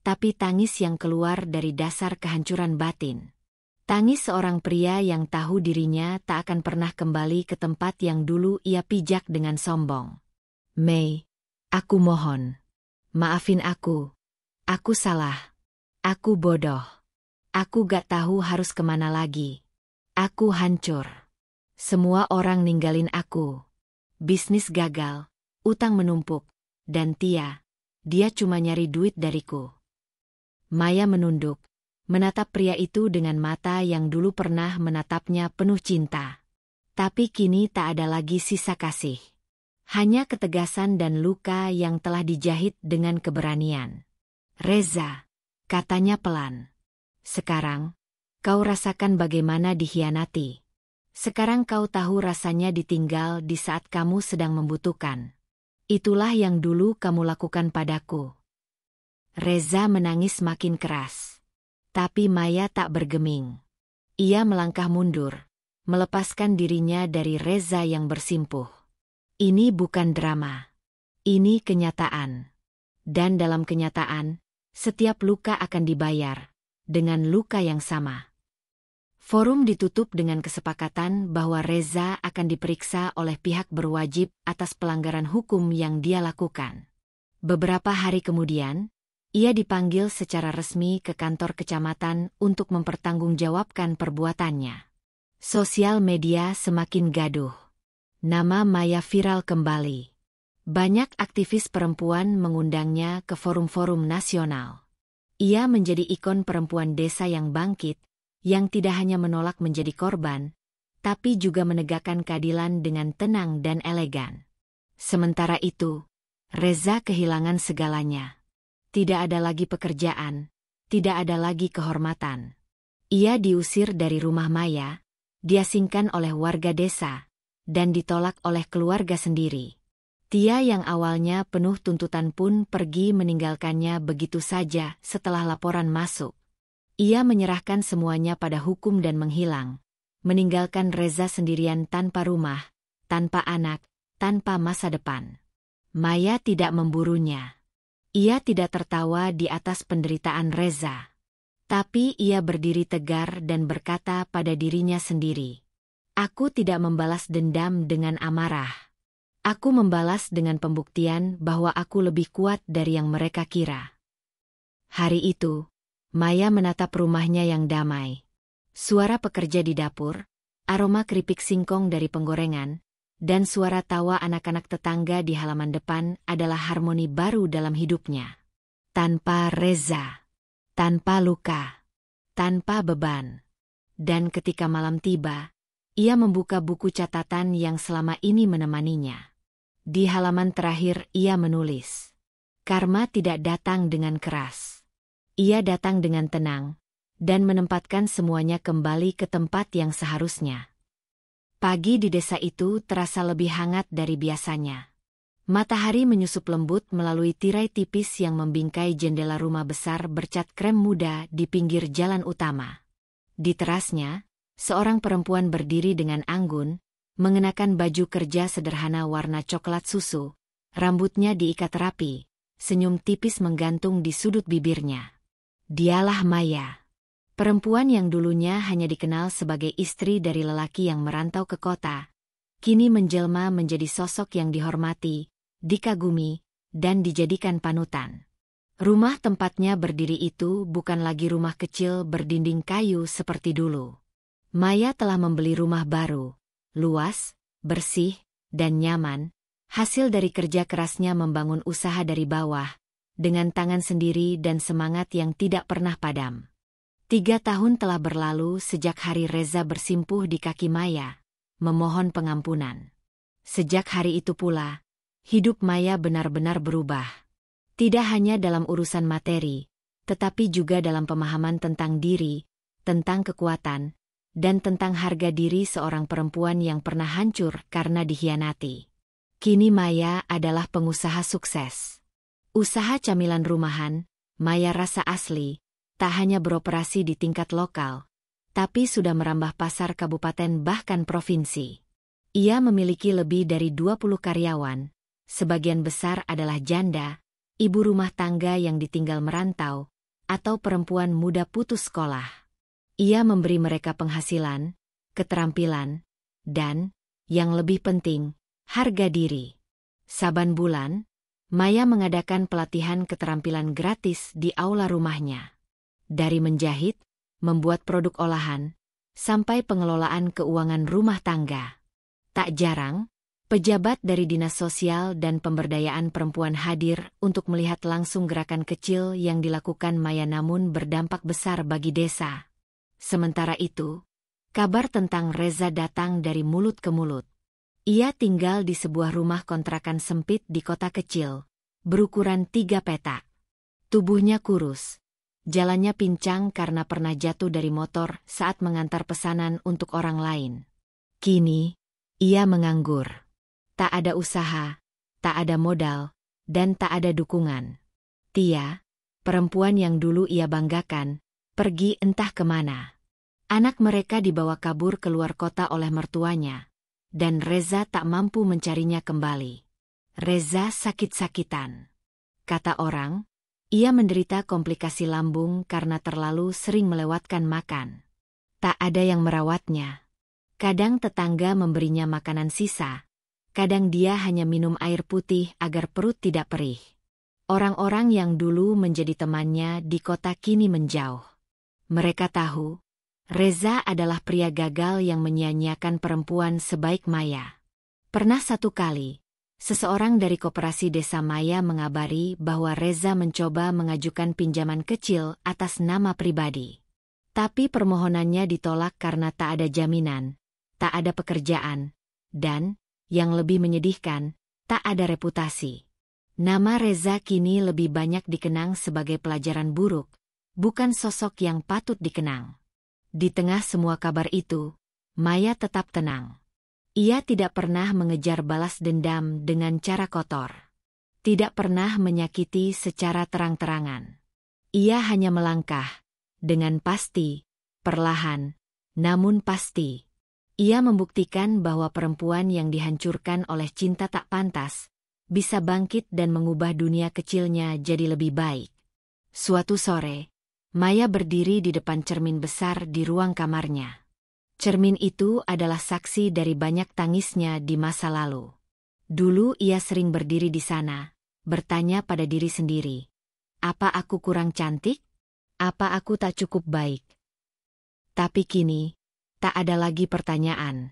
Speaker 1: tapi tangis yang keluar dari dasar kehancuran batin. Tangis seorang pria yang tahu dirinya tak akan pernah kembali ke tempat yang dulu ia pijak dengan sombong. Mei, aku mohon. Maafin aku. Aku salah. Aku bodoh. Aku gak tahu harus kemana lagi. Aku hancur. Semua orang ninggalin aku. Bisnis gagal, utang menumpuk, dan dia cuma nyari duit dariku. Maya menunduk, menatap pria itu dengan mata yang dulu pernah menatapnya penuh cinta. Tapi kini tak ada lagi sisa kasih. Hanya ketegasan dan luka yang telah dijahit dengan keberanian. Reza, katanya pelan. Sekarang, kau rasakan bagaimana dikhianati. Sekarang kau tahu rasanya ditinggal di saat kamu sedang membutuhkan. Itulah yang dulu kamu lakukan padaku. Reza menangis makin keras. Tapi Maya tak bergeming. Ia melangkah mundur, melepaskan dirinya dari Reza yang bersimpuh. Ini bukan drama. Ini kenyataan. Dan dalam kenyataan, setiap luka akan dibayar dengan luka yang sama. Forum ditutup dengan kesepakatan bahwa Reza akan diperiksa oleh pihak berwajib atas pelanggaran hukum yang dia lakukan. Beberapa hari kemudian, ia dipanggil secara resmi ke kantor kecamatan untuk mempertanggungjawabkan perbuatannya. Sosial media semakin gaduh. Nama Maya viral kembali. Banyak aktivis perempuan mengundangnya ke forum-forum nasional. Ia menjadi ikon perempuan desa yang bangkit, yang tidak hanya menolak menjadi korban, tapi juga menegakkan keadilan dengan tenang dan elegan. Sementara itu, Reza kehilangan segalanya. Tidak ada lagi pekerjaan, tidak ada lagi kehormatan. Ia diusir dari rumah Maya, diasingkan oleh warga desa, dan ditolak oleh keluarga sendiri. Tia yang awalnya penuh tuntutan pun pergi meninggalkannya begitu saja setelah laporan masuk. Ia menyerahkan semuanya pada hukum dan menghilang, meninggalkan Reza sendirian tanpa rumah, tanpa anak, tanpa masa depan. Maya tidak memburunya. Ia tidak tertawa di atas penderitaan Reza. Tapi ia berdiri tegar dan berkata pada dirinya sendiri, "Aku tidak membalas dendam dengan amarah. Aku membalas dengan pembuktian bahwa aku lebih kuat dari yang mereka kira." Hari itu, Maya menatap rumahnya yang damai. Suara pekerja di dapur, aroma keripik singkong dari penggorengan, dan suara tawa anak-anak tetangga di halaman depan adalah harmoni baru dalam hidupnya. Tanpa Reza, tanpa luka, tanpa beban. Dan ketika malam tiba, ia membuka buku catatan yang selama ini menemaninya. Di halaman terakhir ia menulis, "Karma tidak datang dengan keras. Ia datang dengan tenang, dan menempatkan semuanya kembali ke tempat yang seharusnya." Pagi di desa itu terasa lebih hangat dari biasanya. Matahari menyusup lembut melalui tirai tipis yang membingkai jendela rumah besar bercat krem muda di pinggir jalan utama. Di terasnya, seorang perempuan berdiri dengan anggun, mengenakan baju kerja sederhana warna coklat susu, rambutnya diikat rapi, senyum tipis menggantung di sudut bibirnya. Dialah Maya. Perempuan yang dulunya hanya dikenal sebagai istri dari lelaki yang merantau ke kota, kini menjelma menjadi sosok yang dihormati, dikagumi, dan dijadikan panutan. Rumah tempatnya berdiri itu bukan lagi rumah kecil berdinding kayu seperti dulu. Maya telah membeli rumah baru, luas, bersih, dan nyaman, hasil dari kerja kerasnya membangun usaha dari bawah, dengan tangan sendiri dan semangat yang tidak pernah padam. 3 tahun telah berlalu sejak hari Reza bersimpuh di kaki Maya, memohon pengampunan. Sejak hari itu pula, hidup Maya benar-benar berubah. Tidak hanya dalam urusan materi, tetapi juga dalam pemahaman tentang diri, tentang kekuatan, dan tentang harga diri seorang perempuan yang pernah hancur karena dikhianati. Kini Maya adalah pengusaha sukses. Usaha camilan rumahan, Maya Rasa Asli, tak hanya beroperasi di tingkat lokal, tapi sudah merambah pasar kabupaten bahkan provinsi. Ia memiliki lebih dari 20 karyawan, sebagian besar adalah janda, ibu rumah tangga yang ditinggal merantau, atau perempuan muda putus sekolah. Ia memberi mereka penghasilan, keterampilan, dan, yang lebih penting, harga diri. Saban bulan, Maya mengadakan pelatihan keterampilan gratis di aula rumahnya. Dari menjahit, membuat produk olahan, sampai pengelolaan keuangan rumah tangga. Tak jarang, pejabat dari Dinas Sosial dan Pemberdayaan Perempuan hadir untuk melihat langsung gerakan kecil yang dilakukan Maya namun berdampak besar bagi desa. Sementara itu, kabar tentang Reza datang dari mulut ke mulut. Ia tinggal di sebuah rumah kontrakan sempit di kota kecil, berukuran 3 petak. Tubuhnya kurus, jalannya pincang karena pernah jatuh dari motor saat mengantar pesanan untuk orang lain. Kini, ia menganggur. Tak ada usaha, tak ada modal, dan tak ada dukungan. Tia, perempuan yang dulu ia banggakan, pergi entah kemana. Anak mereka dibawa kabur keluar kota oleh mertuanya, dan Reza tak mampu mencarinya kembali. Reza sakit-sakitan. Kata orang, ia menderita komplikasi lambung karena terlalu sering melewatkan makan. Tak ada yang merawatnya. Kadang tetangga memberinya makanan sisa. Kadang dia hanya minum air putih agar perut tidak perih. Orang-orang yang dulu menjadi temannya di kota kini menjauh. Mereka tahu, Reza adalah pria gagal yang menyia-nyiakan perempuan sebaik Maya. Pernah satu kali, seseorang dari koperasi desa Maya mengabari bahwa Reza mencoba mengajukan pinjaman kecil atas nama pribadi. Tapi permohonannya ditolak karena tak ada jaminan, tak ada pekerjaan, dan yang lebih menyedihkan, tak ada reputasi. Nama Reza kini lebih banyak dikenang sebagai pelajaran buruk, bukan sosok yang patut dikenang. Di tengah semua kabar itu, Maya tetap tenang. Ia tidak pernah mengejar balas dendam dengan cara kotor. Tidak pernah menyakiti secara terang-terangan. Ia hanya melangkah, dengan pasti, perlahan, namun pasti. Ia membuktikan bahwa perempuan yang dihancurkan oleh cinta tak pantas, bisa bangkit dan mengubah dunia kecilnya jadi lebih baik. Suatu sore, Maya berdiri di depan cermin besar di ruang kamarnya. Cermin itu adalah saksi dari banyak tangisnya di masa lalu. Dulu ia sering berdiri di sana, bertanya pada diri sendiri, apa aku kurang cantik? Apa aku tak cukup baik? Tapi kini, tak ada lagi pertanyaan.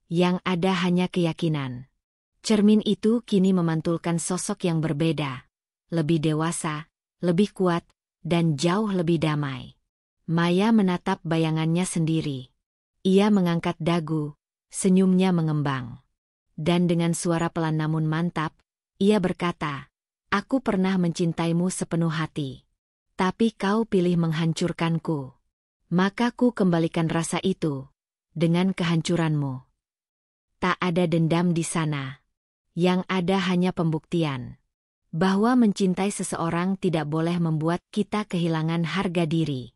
Speaker 1: Yang ada hanya keyakinan. Cermin itu kini memantulkan sosok yang berbeda. Lebih dewasa, lebih kuat, dan jauh lebih damai. Maya menatap bayangannya sendiri. Ia mengangkat dagu, senyumnya mengembang. Dan dengan suara pelan namun mantap, ia berkata, aku pernah mencintaimu sepenuh hati. Tapi kau pilih menghancurkanku. Maka ku kembalikan rasa itu. Dengan kehancuranmu. Tak ada dendam di sana. Yang ada hanya pembuktian. Bahwa mencintai seseorang tidak boleh membuat kita kehilangan harga diri.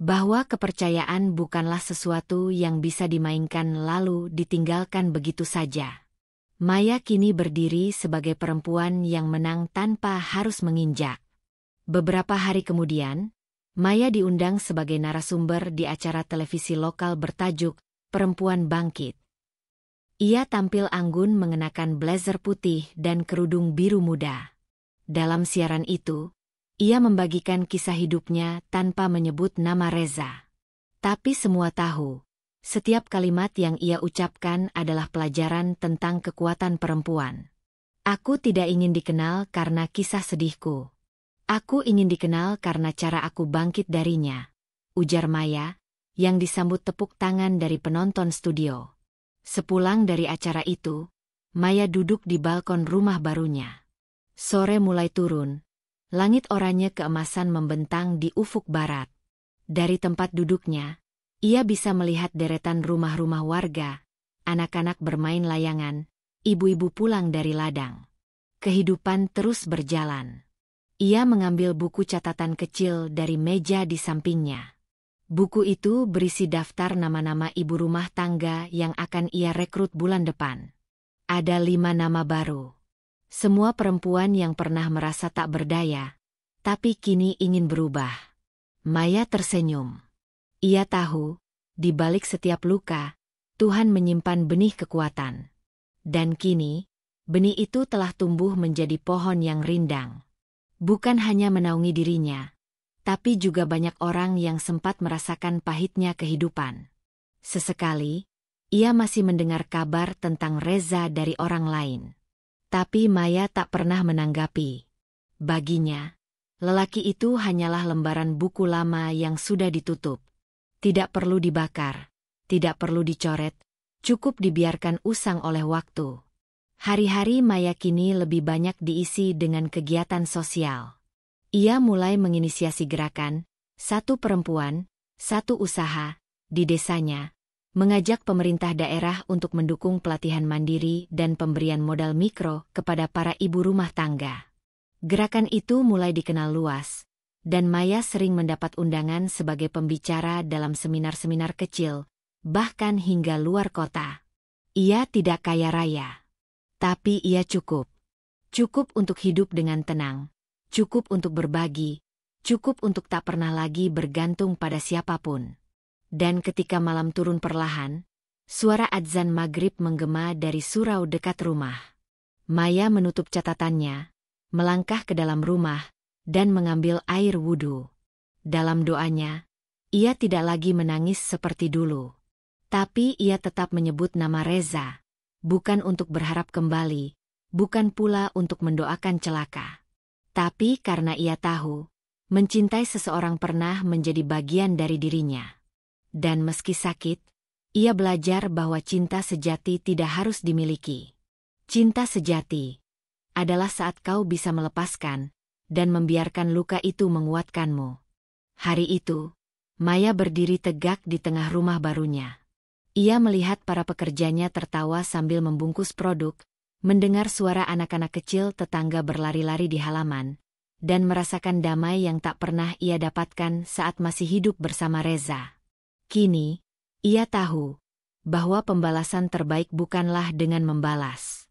Speaker 1: Bahwa kepercayaan bukanlah sesuatu yang bisa dimainkan lalu ditinggalkan begitu saja. Maya kini berdiri sebagai perempuan yang menang tanpa harus menginjak. Beberapa hari kemudian, Maya diundang sebagai narasumber di acara televisi lokal bertajuk Perempuan Bangkit. Ia tampil anggun mengenakan blazer putih dan kerudung biru muda. Dalam siaran itu, ia membagikan kisah hidupnya tanpa menyebut nama Reza. Tapi semua tahu, setiap kalimat yang ia ucapkan adalah pelajaran tentang kekuatan perempuan. Aku tidak ingin dikenal karena kisah sedihku. Aku ingin dikenal karena cara aku bangkit darinya, ujar Maya, yang disambut tepuk tangan dari penonton studio. Sepulang dari acara itu, Maya duduk di balkon rumah barunya. Sore mulai turun, langit oranye keemasan membentang di ufuk barat. Dari tempat duduknya, Ia bisa melihat deretan rumah-rumah warga, anak-anak bermain layangan, ibu-ibu pulang dari ladang. Kehidupan terus berjalan. Ia mengambil buku catatan kecil dari meja di sampingnya. Buku itu berisi daftar nama-nama ibu rumah tangga yang akan ia rekrut bulan depan. Ada 5 nama baru. Semua perempuan yang pernah merasa tak berdaya, tapi kini ingin berubah. Maya tersenyum. Ia tahu, di balik setiap luka, Tuhan menyimpan benih kekuatan. Dan kini, benih itu telah tumbuh menjadi pohon yang rindang. Bukan hanya menaungi dirinya, tapi juga banyak orang yang sempat merasakan pahitnya kehidupan. Sesekali, ia masih mendengar kabar tentang Reza dari orang lain. Tapi Maya tak pernah menanggapi. Baginya, lelaki itu hanyalah lembaran buku lama yang sudah ditutup. Tidak perlu dibakar, tidak perlu dicoret, cukup dibiarkan usang oleh waktu. Hari-hari Maya kini lebih banyak diisi dengan kegiatan sosial. Ia mulai menginisiasi gerakan, satu perempuan, satu usaha, di desanya, mengajak pemerintah daerah untuk mendukung pelatihan mandiri dan pemberian modal mikro kepada para ibu rumah tangga. Gerakan itu mulai dikenal luas, dan Maya sering mendapat undangan sebagai pembicara dalam seminar-seminar kecil, bahkan hingga luar kota. Ia tidak kaya raya, tapi ia cukup. Cukup untuk hidup dengan tenang, cukup untuk berbagi, cukup untuk tak pernah lagi bergantung pada siapapun. Dan ketika malam turun perlahan, suara adzan maghrib menggema dari surau dekat rumah. Maya menutup catatannya, melangkah ke dalam rumah, dan mengambil air wudhu. Dalam doanya, ia tidak lagi menangis seperti dulu. Tapi ia tetap menyebut nama Reza, bukan untuk berharap kembali, bukan pula untuk mendoakan celaka. Tapi karena ia tahu, mencintai seseorang pernah menjadi bagian dari dirinya. Dan meski sakit, ia belajar bahwa cinta sejati tidak harus dimiliki. Cinta sejati adalah saat kau bisa melepaskan dan membiarkan luka itu menguatkanmu. Hari itu, Maya berdiri tegak di tengah rumah barunya. Ia melihat para pekerjanya tertawa sambil membungkus produk, mendengar suara anak-anak kecil tetangga berlari-lari di halaman, dan merasakan damai yang tak pernah ia dapatkan saat masih hidup bersama Reza. Kini, ia tahu bahwa pembalasan terbaik bukanlah dengan membalas,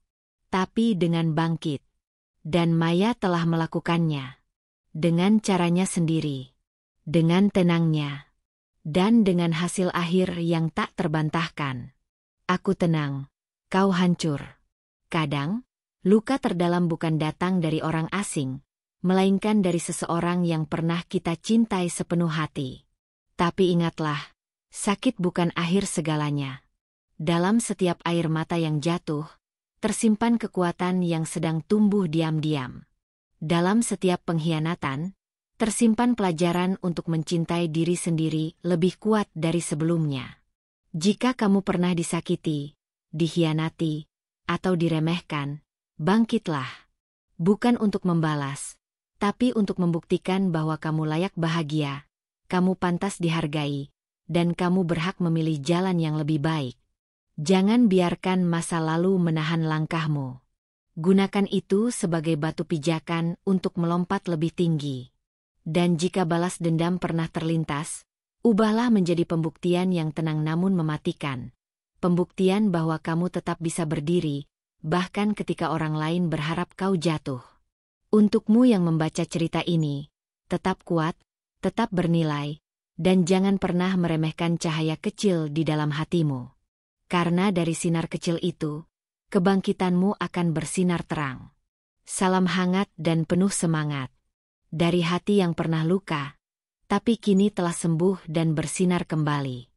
Speaker 1: tapi dengan bangkit. Dan Maya telah melakukannya. Dengan caranya sendiri. Dengan tenangnya. Dan dengan hasil akhir yang tak terbantahkan. Aku tenang, kau hancur. Kadang, luka terdalam bukan datang dari orang asing, melainkan dari seseorang yang pernah kita cintai sepenuh hati. Tapi ingatlah, sakit bukan akhir segalanya. Dalam setiap air mata yang jatuh, tersimpan kekuatan yang sedang tumbuh diam-diam. Dalam setiap pengkhianatan, tersimpan pelajaran untuk mencintai diri sendiri lebih kuat dari sebelumnya. Jika kamu pernah disakiti, dikhianati, atau diremehkan, bangkitlah. Bukan untuk membalas, tapi untuk membuktikan bahwa kamu layak bahagia, kamu pantas dihargai, dan kamu berhak memilih jalan yang lebih baik. Jangan biarkan masa lalu menahan langkahmu. Gunakan itu sebagai batu pijakan untuk melompat lebih tinggi. Dan jika balas dendam pernah terlintas, ubahlah menjadi pembuktian yang tenang namun mematikan. Pembuktian bahwa kamu tetap bisa berdiri, bahkan ketika orang lain berharap kau jatuh. Untukmu yang membaca cerita ini, tetap kuat, tetap bernilai, dan jangan pernah meremehkan cahaya kecil di dalam hatimu. Karena dari sinar kecil itu, kebangkitanmu akan bersinar terang. Salam hangat dan penuh semangat. Dari hati yang pernah luka, tapi kini telah sembuh dan bersinar kembali.